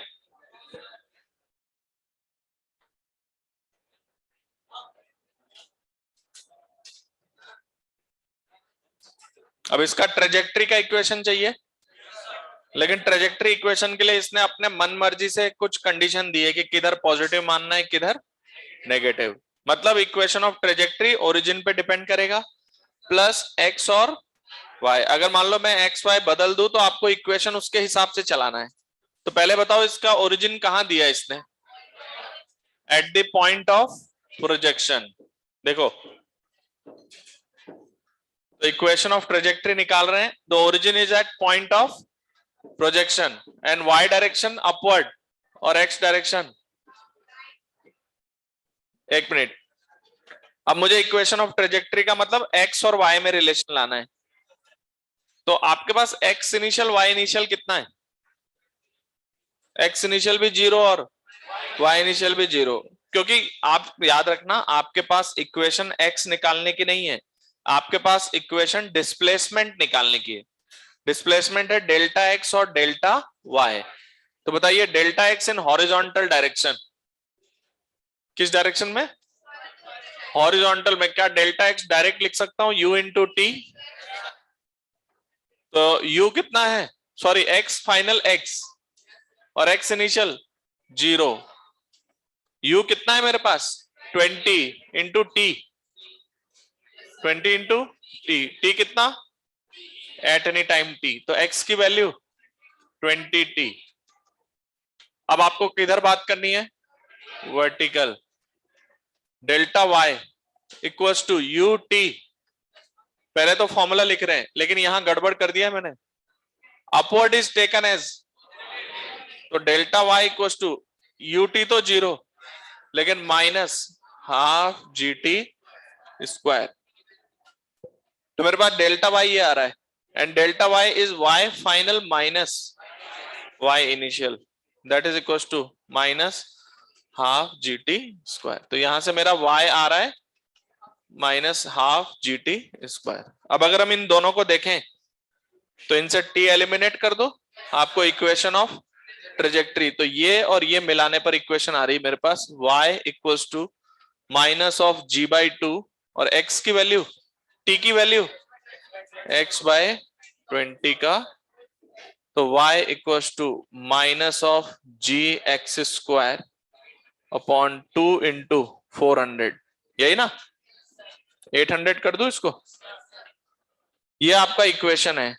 [SPEAKER 1] अब इसका ट्रेजेक्ट्री का इक्वेशन चाहिए, लेकिन ट्रेजेक्ट्री इक्वेशन के लिए इसने अपने मन मर्जी से कुछ कंडीशन दी है कि किधर पॉजिटिव मानना है किधर नेगेटिव। मतलब इक्वेशन ऑफ ट्रेजेक्ट्री ओरिजिन पे डिपेंड करेगा प्लस एक्स और वाई। अगर मान लो मैं एक्स वाई बदल दूं तो आपको इक्वेशन उसके हिसाब से चलाना है। तो पहले बताओ इसका ओरिजिन कहां दिया इसने? At the point of projection. देखो तो इक्वेशन ऑफ ट्रेजेक्ट्री निकाल रहे हैं, the origin is at point of projection and y direction upward और एक्स डायरेक्शन। एक मिनट, अब मुझे इक्वेशन ऑफ ट्रेजेक्ट्री का मतलब एक्स और वाई में रिलेशन लाना है। तो आपके पास एक्स इनिशियल वाई इनिशियल कितना है? एक्स इनिशियल भी 0 और वाई इनिशियल भी 0, क्योंकि आप याद रखना आपके पास इक्वेशन एक्स निकालने की नहीं है, आपके पास इक्वेशन डिस्प्लेसमेंट निकालने की है। डिस्प्लेसमेंट है डेल्टा एक्स और डेल्टा वाई। तो बताइए delta x in horizontal direction, किस डायरेक्शन में? हॉरिजॉन्टल में। क्या डेल्टा एक्स डायरेक्ट लिख सकता हूं u इंटू टी? तो u कितना है, सॉरी x फाइनल x और x इनिशियल 0। u कितना है मेरे पास 20 into T, 20 into t. T कितना? एट एनी टाइम t, तो x की वैल्यू 20t। अब आपको किधर बात करनी है? Vertical. Delta y equals to you t. पहले तो फॉर्मूला लिख रहे हैं लेकिन यहां गड़बड़ कर दिया मैंने। अपवर्ड इज टेकन एज, तो delta y equals to U T तो 0 लेकिन minus half G T square. तो मेरे पास डेल्टा y ये आ रहा है and delta y is y final minus y initial, that is equals to minus half G T square. तो यहां से मेरा y आ रहा है minus half G T square. अब अगर हम इन दोनों को देखें तो इनसे t एलिमिनेट कर दो, आपको इक्वेशन ऑफ ट्रेजेक्ट्री, तो ये और ये मिलाने पर इक्वेशन आ रही है मेरे पास y equals to minus of g by 2 और x की वैल्यू, t की वैल्यू x बाय 20 का, तो y equals to minus of g x square upon 2 into 400, यही ना? 800 कर दो इसको। ये आपका इक्वेशन है।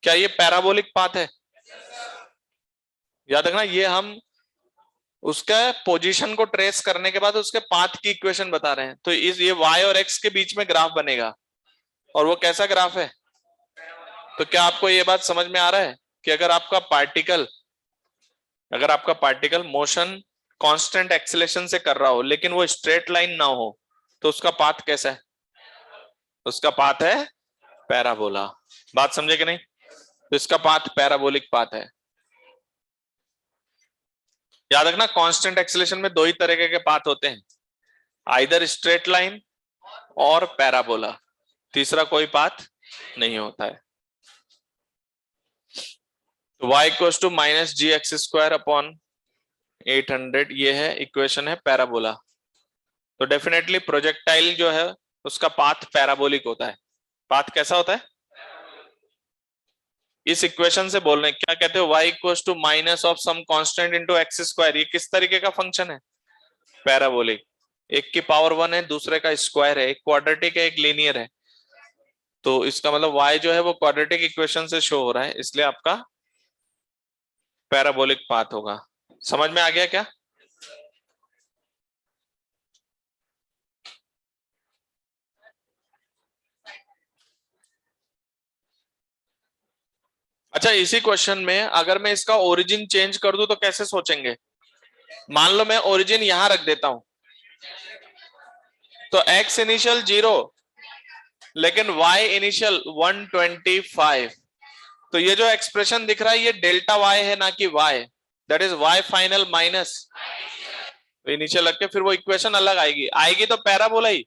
[SPEAKER 1] क्या ये पैराबोलिक पाथ है? याद रखना ये हम उसका पोजीशन को ट्रेस करने के बाद उसके पाथ की इक्वेशन बता रहे हैं। तो इस ये y और x के बीच में ग्राफ बनेगा और वो कैसा ग्राफ है? तो क्या आपको ये बात समझ में आ रहा है कि अगर आपका पार्टिकल मोशन कांस्टेंट एक्सीलरेशन से कर रहा हो लेकिन वो स्ट्रेट लाइन ना हो तो उसका पाथ कैसा है? उसका पाथ है पैराबोला। बात समझे कि नहीं? तो इसका पाथ पैराबोलिक पाथ है। याद रखना कांस्टेंट एक्सीलरेशन में दो ही तरीके के पाथ होते हैं, आइदर स्ट्रेट लाइन और पैराबोला, तीसरा कोई पाथ नहीं होता है। तो y equals to minus g x square upon 800, ये है इक्वेशन है पैराबोला। तो डेफिनेटली प्रोजेक्टाइल जो है उसका पाथ पैराबोलिक होता है। पाथ कैसा होता है? इस इक्वेशन से बोल रहे हैं, क्या कहते हो? y equals to minus of some constant into x square. ये किस तरीके का फंक्शन है? पैराबोलिक। एक की पावर 1 है, दूसरे का स्क्वायर है, एक क्वाड्रेटिक है, एक लीनियर है। तो इसका मतलब y जो है वो क्वाड्रेटिक इक्वेशन से शो हो रहा है, इसलिए आपका पैराबोलिक पाथ होगा। समझ में आ गया क्या? अच्छा, इसी क्वेश्चन में अगर मैं इसका ओरिजिन चेंज कर दूं तो कैसे सोचेंगे? मान लो मैं ओरिजिन यहां रख देता हूं, तो x इनिशियल 0 लेकिन y इनिशियल 125। तो ये जो एक्सप्रेशन दिख रहा है ये डेल्टा y है ना कि y, that is y final minus initial रख के फिर वो इक्वेशन अलग आएगी तो पैराबोला ही,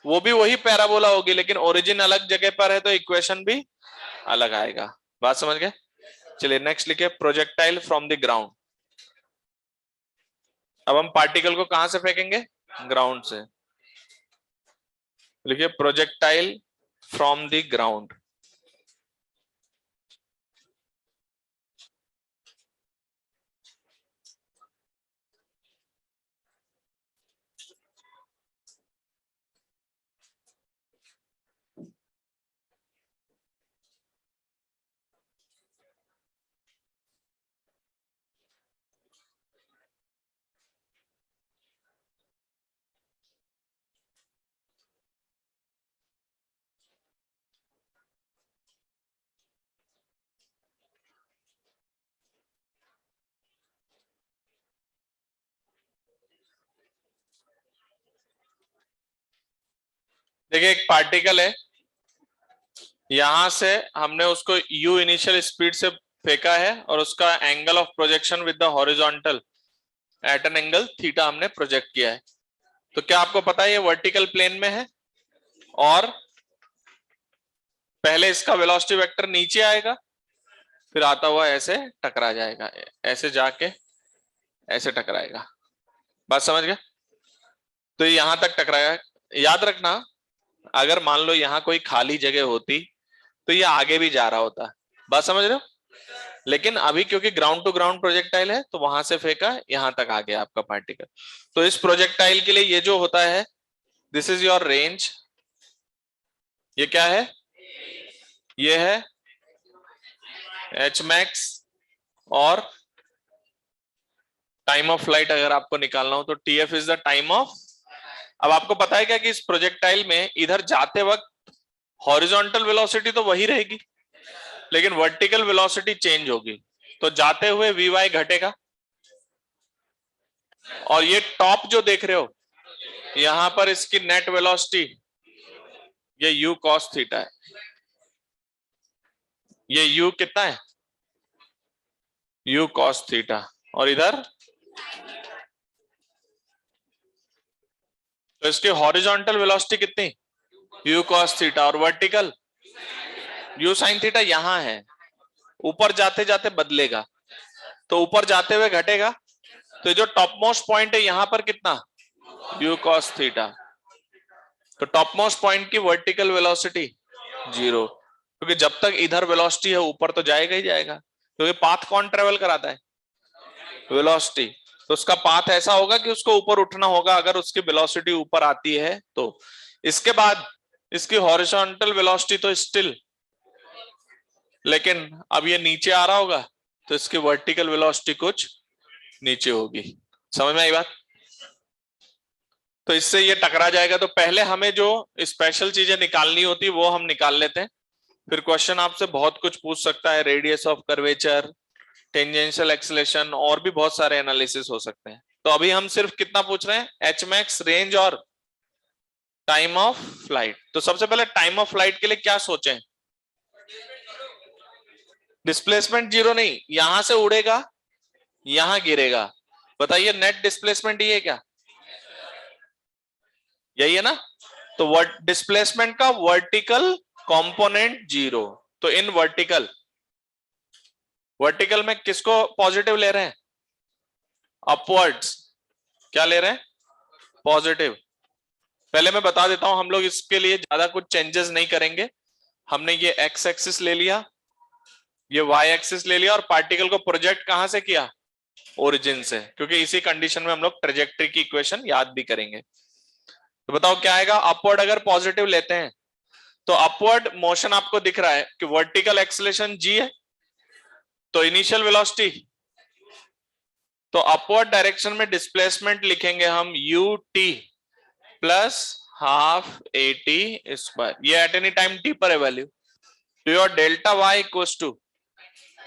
[SPEAKER 1] वो भी वही पैराबोला होगी लेकिन ओरिजिन अलग जगह पर है तो इक्वेशन भी अलग आएगा। बात समझ गए? चलिए नेक्स्ट लिखे प्रोजेक्टाइल फ्रॉम द ग्राउंड। अब हम पार्टिकल को कहां से फेंकेंगे? ग्राउंड से। लिखिए प्रोजेक्टाइल फ्रॉम द ग्राउंड। देखिए एक पार्टिकल है, यहां से हमने उसको u इनिशियल स्पीड से फेंका है और उसका angle of projection with the horizontal at an angle theta हमने प्रोजेक्ट किया है। तो क्या आपको पता है ये वर्टिकल प्लेन में है और पहले इसका वेलोसिटी वेक्टर नीचे आएगा, फिर आता हुआ ऐसे टकरा जाएगा, ऐसे जाके ऐसे टकराएगा। बात समझ गए? तो ये यहां तक टकराया। याद रखना, अगर मान लो यहाँ कोई खाली जगह होती तो ये आगे भी जा रहा होता। बात समझ रहे हो? लेकिन अभी क्योंकि ग्राउंड टू ग्राउंड प्रोजेक्टाइल है तो वहां से फेंका, यहां तक आ गया आपका पार्टिकल। तो इस प्रोजेक्टाइल के लिए ये जो होता है, दिस इज योर रेंज। ये क्या है? ये है एच मैक्स। और टाइम ऑफ फ्लाइट अगर आपको निकालना हो तो TF is the time of. अब आपको पता है क्या कि इस प्रोजेक्टाइल में इधर जाते वक्त हॉरिजॉन्टल वेलोसिटी तो वही रहेगी, लेकिन वर्टिकल वेलोसिटी चेंज होगी। तो जाते हुए वी वाई घटेगा। और ये टॉप जो देख रहे हो, यहां पर इसकी नेट वेलोसिटी ये u cos थीटा है। ये u कितना है? u cos theta. और इधर तो इसकी हॉरिजॉन्टल वेलोसिटी कितनी? u cos theta. और वर्टिकल u sin थीटा यहां है, ऊपर जाते जाते बदलेगा, तो ऊपर जाते हुए घटेगा। तो जो टॉप मोस्ट पॉइंट है यहां पर कितना? u cos theta. तो टॉप मोस्ट पॉइंट की वर्टिकल वेलोसिटी 0, क्योंकि जब तक इधर वेलोसिटी है ऊपर तो जाएगा ही जाएगा, क्योंकि पाथ कौन ट्रेवल कराता है? वेलोसिटी। तो उसका पाथ ऐसा होगा कि उसको ऊपर उठना होगा अगर उसकी वेलोसिटी ऊपर आती है तो। इसके बाद इसकी हॉरिजॉन्टल वेलोसिटी तो स्टिल, लेकिन अब ये नीचे आ रहा होगा तो इसकी वर्टिकल वेलोसिटी कुछ नीचे होगी। समझ में आई बात? तो इससे ये टकरा जाएगा। तो पहले हमें जो स्पेशल चीजें निकालनी होती वो हम निकाल लेते हैं, फिर क्वेश्चन आपसे बहुत कुछ पूछ सकता है, radius of curvature, tangential acceleration, और भी बहुत सारे एनालिसिस हो सकते हैं। तो अभी हम सिर्फ कितना पूछ रहे हैं? एच मैक्स, रेंज और टाइम ऑफ फ्लाइट। तो सबसे पहले टाइम ऑफ फ्लाइट के लिए क्या सोचें? डिस्प्लेसमेंट जीरो नहीं, यहां से उड़ेगा यहां गिरेगा। बताइए नेट डिस्प्लेसमेंट ये क्या? यही है ना? तो वर्ट डिस्प्लेसमेंट का वर्टिकल कंपोनेंट 0। तो इन वर्टिकल, वर्टिकल में किसको पॉजिटिव ले रहे हैं? अपवर्ड्स। क्या ले रहे हैं? पॉजिटिव। पहले मैं बता देता हूं, हम लोग इसके लिए ज्यादा कुछ चेंजेस नहीं करेंगे। हमने ये एक्स एक्सिस ले लिया, ये वाई एक्सिस ले लिया, और पार्टिकल को प्रोजेक्ट कहां से किया? ओरिजिन से, क्योंकि इसी कंडीशन में हम लोग ट्रेजेक्टरी की इक्वेशन याद भी करेंगे। तो बताओ क्या आएगा? अपवर्ड अगर पॉजिटिव लेते हैं तो अपवर्ड मोशन आपको दिख रहा है कि वर्टिकल एक्सेलरेशन g है, तो इनिशियल वेलोसिटी, तो अपवर्ड डायरेक्शन में डिस्प्लेसमेंट लिखेंगे हम ut plus half at square. ये एट एनी टाइम t पर है वैल्यू। तो your delta y equals to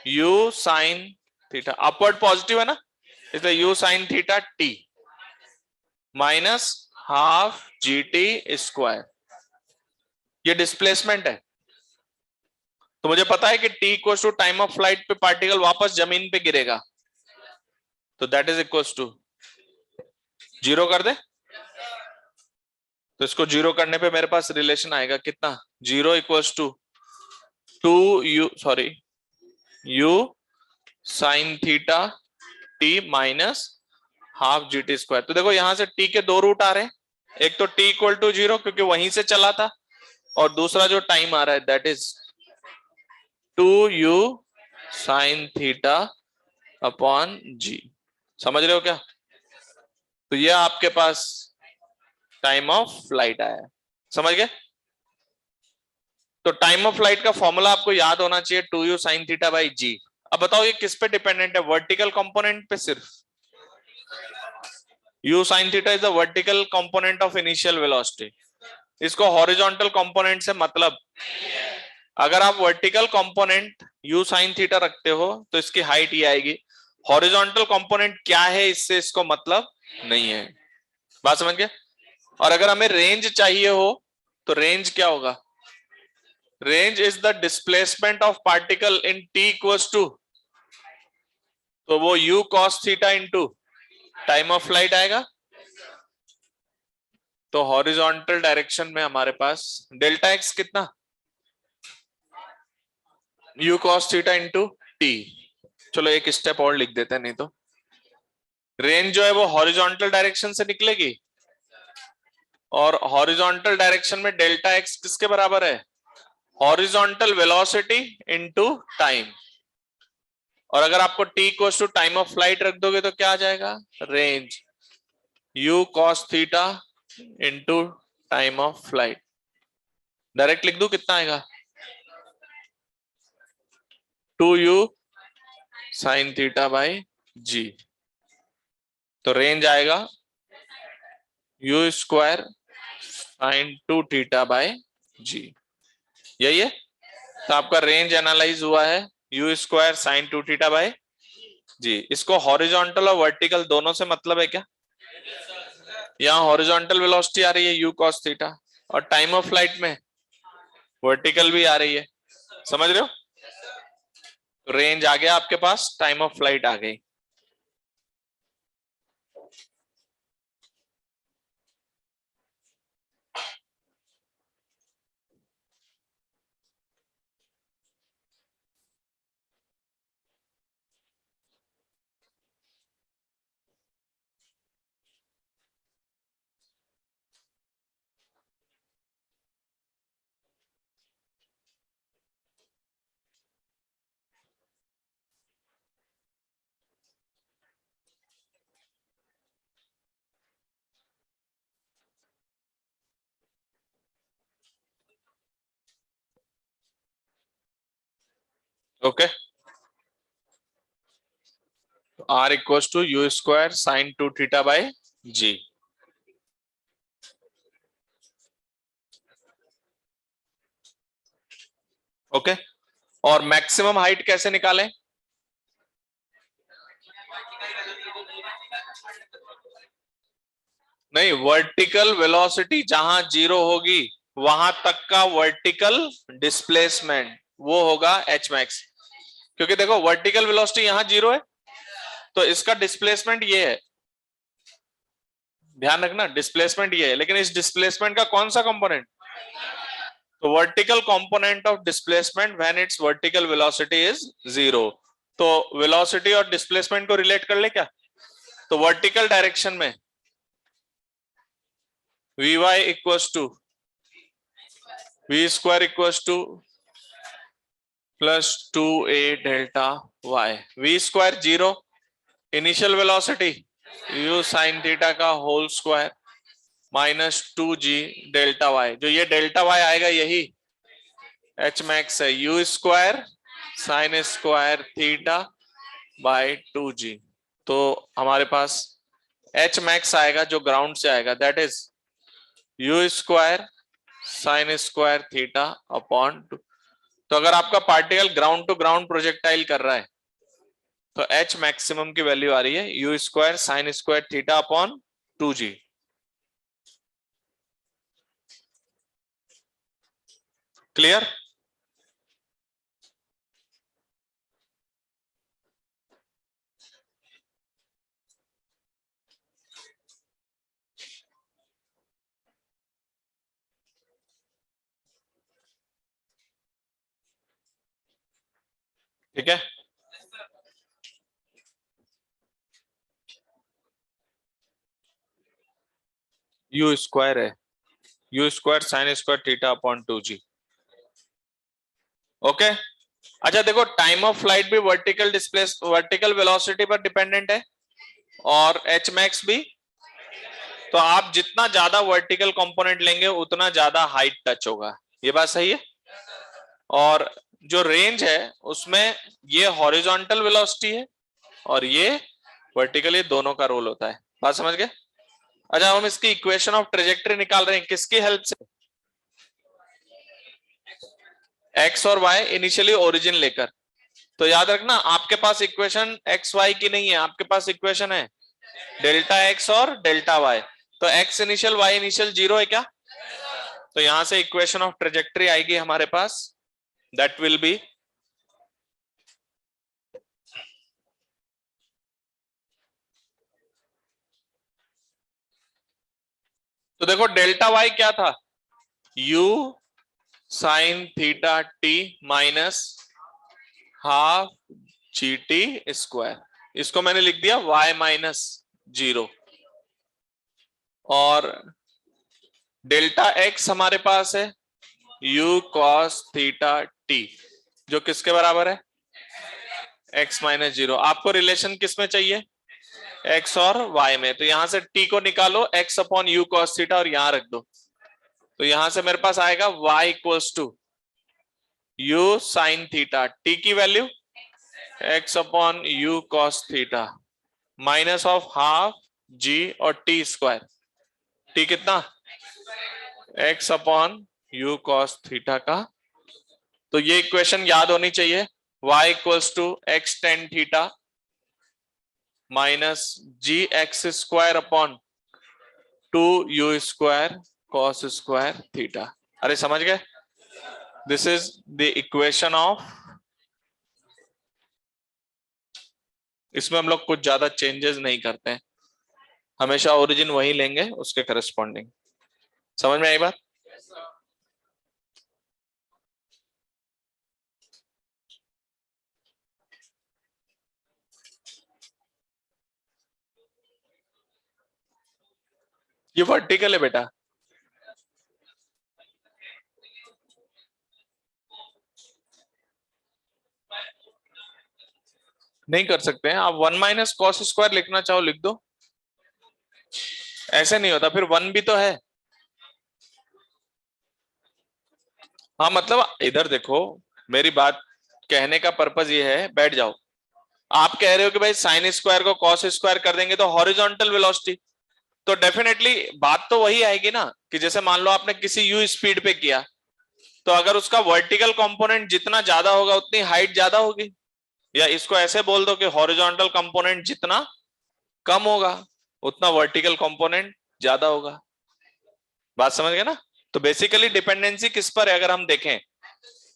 [SPEAKER 1] u sine theta, upward positive है ना, इसलिए u sine theta t minus half gt square. ये डिस्प्लेसमेंट है। तो मुझे पता है कि t equals to time of flight पे पार्टिकल वापस जमीन पे गिरेगा, तो दैट इज इक्वल्स टू 0 कर दे। तो इसको 0 करने पे मेरे पास रिलेशन आएगा कितना? 0 equals to 2u sorry u sine theta t minus half G T square. तो देखो यहां से t के दो रूट आ रहे हैं, एक तो t इक्वल टू 0 क्योंकि वहीं से चला था, और दूसरा जो टाइम आ रहा है that is 2u sine theta upon g। समझ रहे हो क्या? तो ये आपके पास टाइम ऑफ फ्लाइट आया है। समझ गए? तो टाइम ऑफ फ्लाइट का फॉर्मूला आपको याद होना चाहिए 2u साइन थीटा बाई जी। अब बताओ ये किस पे डिपेंडेंट है? वर्टिकल कंपोनेंट पे सिर्फ। u sine theta is the vertical component of initial velocity. इसको हॉरिजॉन्टल कंपोनेंट से मतलब, अगर आप vertical component u sine theta रखते हो तो इसकी हाइट ये आएगी। हॉरिजॉन्टल कंपोनेंट क्या है इससे इसको मतलब नहीं है। बात समझ गए? और अगर हमें रेंज चाहिए हो तो रेंज क्या होगा? Range is the displacement of particle in t equals to, तो वो u cos theta into time of flight आएगा। तो हॉरिजॉन्टल डायरेक्शन में हमारे पास डेल्टा x कितना? u cos theta into t. चलो एक स्टेप और लिख देते हैं, नहीं तो रेंज जो है वो हॉरिजॉन्टल डायरेक्शन से निकलेगी, और हॉरिजॉन्टल डायरेक्शन में डेल्टा एक्स किसके बराबर है? Horizontal velocity into time. और अगर आपको t equals to time of flight रख दोगे तो क्या आ जाएगा? Range u cos theta into time of flight. Direct लिख दूं, कितना आएगा? 2u sin theta by G. तो रेंज आएगा u square sin 2 theta by G. यही है। तो आपका रेंज एनालाइज हुआ है u square sine 2 theta by G. इसको हॉरिजॉन्टल और वर्टिकल दोनों से मतलब है क्या? यहाँ हॉरिजॉन्टल वेलोसिटी आ रही है u cos थीटा, और टाइम ऑफ फ्लाइट में वर्टिकल भी आ रही है। समझ रहे हो? रेंज आ गया आपके पास, टाइम ऑफ फ्लाइट आ गई। Okay, r equals to u square sine 2 theta by g. Okay, और मैक्सिमम हाइट कैसे निकालें? नहीं, वर्टिकल वेलोसिटी जहां जीरो होगी वहां तक का वर्टिकल डिस्प्लेसमेंट वो होगा एच मैक्स। क्योंकि देखो वर्टिकल वेलोसिटी यहां जीरो है, तो इसका डिस्प्लेसमेंट ये है। ध्यान रखना, डिस्प्लेसमेंट ये है, लेकिन इस डिस्प्लेसमेंट का कौन सा कंपोनेंट? तो vertical component of displacement when it's vertical velocity is zero. तो वेलोसिटी और डिस्प्लेसमेंट को रिलेट कर ले क्या? तो वर्टिकल डायरेक्शन में vy equals to v square equals to plus 2a delta y। v square zero, initial velocity u sine theta का whole square minus 2g delta y। जो ये डेल्टा y आएगा यही एच मैक्स है, u square sine square theta by 2g। तो हमारे पास एच मैक्स आएगा जो ग्राउंड से आएगा, that is u square sine square theta upon 2। तो अगर आपका particle ground to ground projectile कर रहा है तो एच मैक्सिमम की वैल्यू आ रही है u square sine square theta upon 2g। Clear? ठीक है, u स्क्वायर है, u square sine square theta upon 2g। Okay, अच्छा देखो टाइम ऑफ फ्लाइट भी वर्टिकल वेलोसिटी पर डिपेंडेंट है, और एच मैक्स भी। तो आप जितना ज्यादा वर्टिकल कंपोनेंट लेंगे उतना ज्यादा हाइट टच होगा, ये बात सही है। और जो रेंज है उसमें ये हॉरिजॉन्टल वेलोसिटी है और ये वर्टिकल, ये दोनों का रोल होता है। बात समझ गए? अच्छा, हम इसकी इक्वेशन ऑफ ट्रेजेक्टरी निकाल रहे हैं किसकी हेल्प से? एक्स और वाई इनिशियली ओरिजिन लेकर। तो याद रखना आपके पास इक्वेशन एक्स वाई की नहीं है, आपके पास इक्वेशन है डेल्टा एक्स और डेल्टा वाई। तो x initial y initial zero है क्या? तो यहां से इक्वेशन ऑफ ट्रेजेक्टरी आएगी हमारे पास, दैट विल बी तो देखो डेल्टा वाई क्या था? u sine theta T minus half G T square, इसको मैंने लिख दिया y माइनस 0, और डेल्टा x हमारे पास है u cos थीटा t, जो किसके बराबर है x माइनस 0। आपको रिलेशन किस में चाहिए, x और y में, तो यहां से t को निकालो x upon u cos theta और यहां रख दो, तो यहां से मेरे पास आएगा y equals to u sine theta, t की value x upon u cos theta minus of half g और t स्क्वायर, t कितना x upon u cos theta का। तो ये इक्वेशन याद होनी चाहिए, y equals to x tan theta minus g x square upon 2u square cos square theta. अरे समझ गए, this is the equation of, इसमें हम लोग कुछ ज्यादा चेंजेस नहीं करते हैं, हमेशा ओरिजिन वही लेंगे उसके करस्पॉन्डिंग। समझ में आई बात? ये वर्टिकल है बेटा, नहीं कर सकते हैं आप, वन माइनस कॉस स्क्वायर लिखना चाहो लिख दो, ऐसे नहीं होता, फिर वन भी तो है। हाँ मतलब इधर देखो, मेरी बात कहने का पर्पज ये है, बैठ जाओ, आप कह रहे हो कि भाई साइन स्क्वायर को कॉस स्क्वायर कर देंगे तो हॉरिजॉन्टल वेलोसिटी, तो डेफिनेटली बात तो वही आएगी ना, कि जैसे मान लो आपने किसी यू स्पीड पे किया, तो अगर उसका वर्टिकल कंपोनेंट जितना ज्यादा होगा उतनी हाइट ज्यादा होगी, या इसको ऐसे बोल दो कि हॉरिजॉन्टल कंपोनेंट जितना कम होगा उतना वर्टिकल कंपोनेंट ज्यादा होगा। बात समझ गए ना? तो बेसिकली डिपेंडेंसी किस पर है, अगर हम देखें,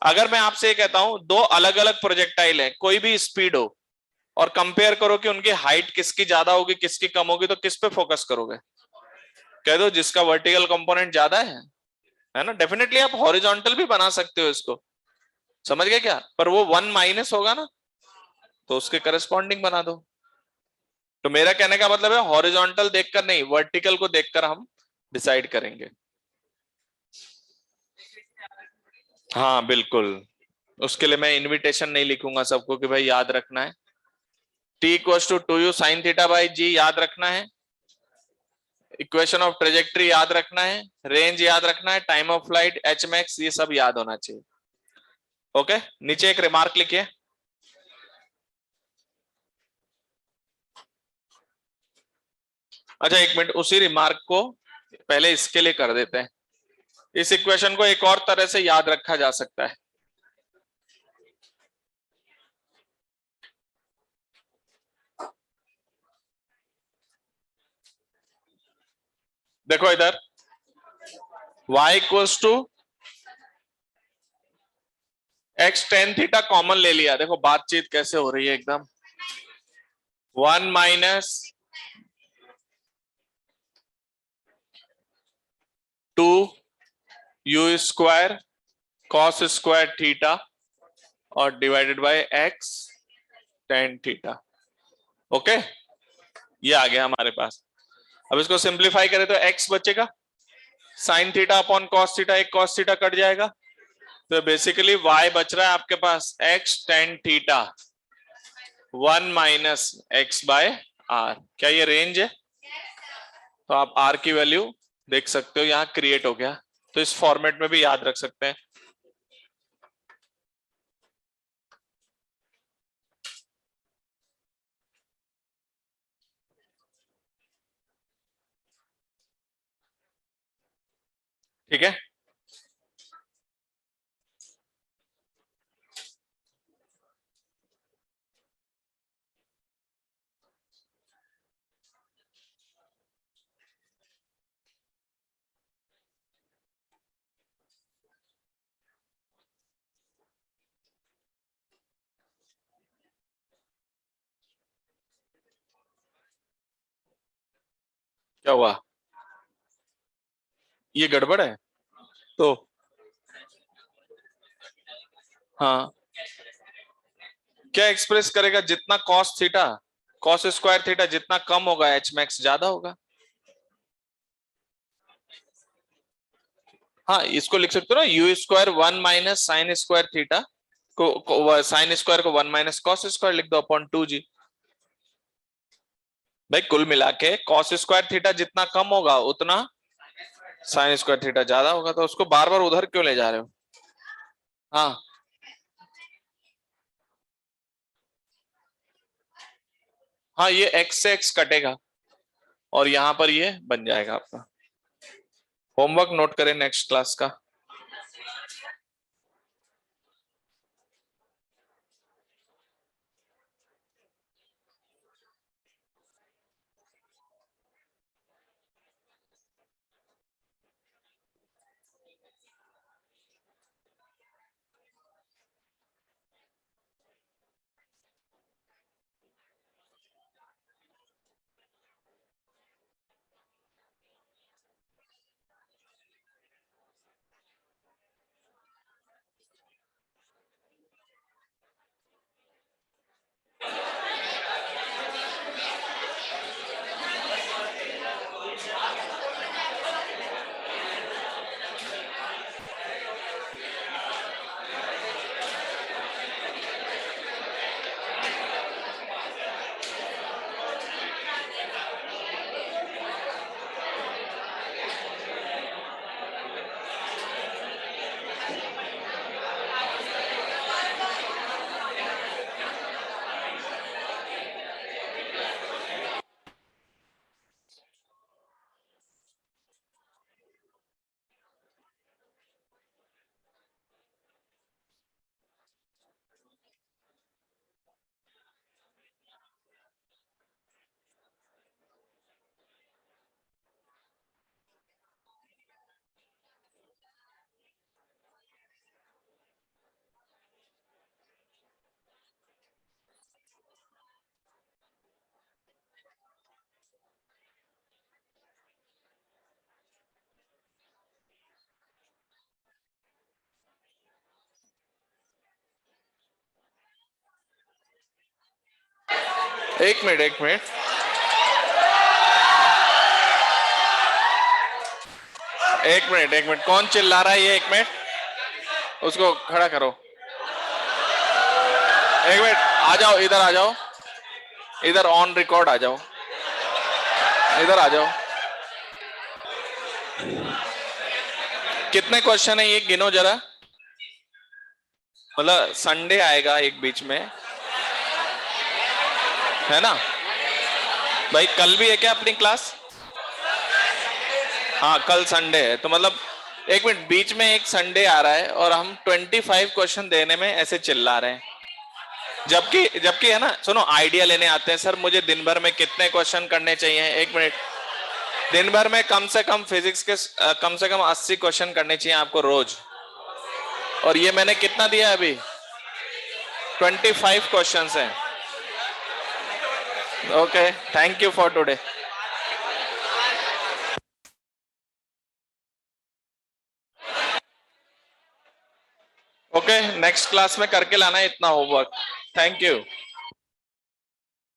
[SPEAKER 1] अगर मैं आपसे ये कहता हूं दो अलग अलग प्रोजेक्टाइल है कोई भी स्पीड हो, और कंपेयर करो कि उनकी हाइट किसकी ज्यादा होगी किसकी कम होगी, तो किस पे फोकस करोगे? कह दो जिसका वर्टिकल कंपोनेंट ज्यादा है ना। डेफिनेटली आप हॉरिजॉन्टल भी बना सकते हो इसको, समझ गए क्या, पर वो वन माइनस होगा ना, तो उसके करस्पॉन्डिंग बना दो। तो मेरा कहने का मतलब है हॉरिजॉन्टल देखकर नहीं, वर्टिकल को देखकर हम डिसाइड करेंगे। हाँ बिल्कुल, उसके लिए मैं इनविटेशन नहीं लिखूंगा सबको कि भाई याद रखना है, t equals to 2u sine theta by g याद रखना है, इक्वेशन ऑफ ट्रेजेक्ट्री याद रखना है, रेंज याद रखना है, time of flight H max, ये सब याद होना चाहिए। ओके, नीचे एक रिमार्क लिखिए, अच्छा एक मिनट, उसी रिमार्क को पहले इसके लिए कर देते हैं। इस इक्वेशन को एक और तरह से याद रखा जा सकता है, देखो इधर y equals to x tan theta common ले लिया, देखो बातचीत कैसे हो रही है एकदम, one minus two u square cos square theta और divided by x tan theta. Okay, ये आ गया हमारे पास। अब इसको सिंप्लीफाई करें तो x बचेगा, sine theta upon cos theta, एक कॉस थीटा कट जाएगा, तो बेसिकली y बच रहा है आपके पास x tan theta one minus x by r. क्या ये रेंज है? तो आप r की वैल्यू देख सकते हो, यहां क्रिएट हो गया, तो इस फॉर्मेट में भी याद रख सकते हैं। ठीक है, क्या हुआ, ये गड़बड़ है तो, हाँ क्या एक्सप्रेस करेगा, जितना cos theta cos square theta जितना कम होगा एच मैक्स ज्यादा होगा। हाँ इसको लिख सकते हो ना, यू स्क्वायर 1 - sin² थीटा को साइन स्क्वायर को 1 - cos² लिख दो अपॉन 2g। भाई कुल मिला के कॉस स्क्वायर थीटा जितना कम होगा उतना साइन स्क्वायर थीटा ज्यादा होगा, तो उसको बार बार उधर क्यों ले जा रहे हो। हाँ हाँ, ये x से x कटेगा और यहां पर ये बन जाएगा आपका। होमवर्क नोट करें नेक्स्ट क्लास का। 1 मिनट 1 मिनट, 1 मिनट 1 मिनट, कौन चिल्ला रहा है ये, 1 मिनट उसको खड़ा करो। 1 मिनट, आ जाओ इधर, आ जाओ इधर, ऑन रिकॉर्ड आ जाओ, इधर आ जाओ। कितने क्वेश्चन है ये गिनो जरा, मतलब संडे आएगा एक बीच में, है ना। भाई कल भी है क्या अपनी क्लास। हाँ कल संडे है, तो मतलब 1 मिनट, बीच में एक संडे आ रहा है और हम 25 क्वेश्चन देने में ऐसे चिल्ला रहे हैं। जबकि जबकि है ना, सुनो, आइडिया लेने आते हैं सर मुझे दिन भर में कितने क्वेश्चन करने चाहिए। 1 मिनट, दिन भर में कम से कम फिजिक्स के कम से कम 80 क्वेश्चन करने चाहिए आपको रोज, और ये मैंने कितना दिया है अभी, 25 क्वेश्चन हैं। Okay, thank you for today. Okay, next class में करके लाना है इतना होमवर्क। Thank you.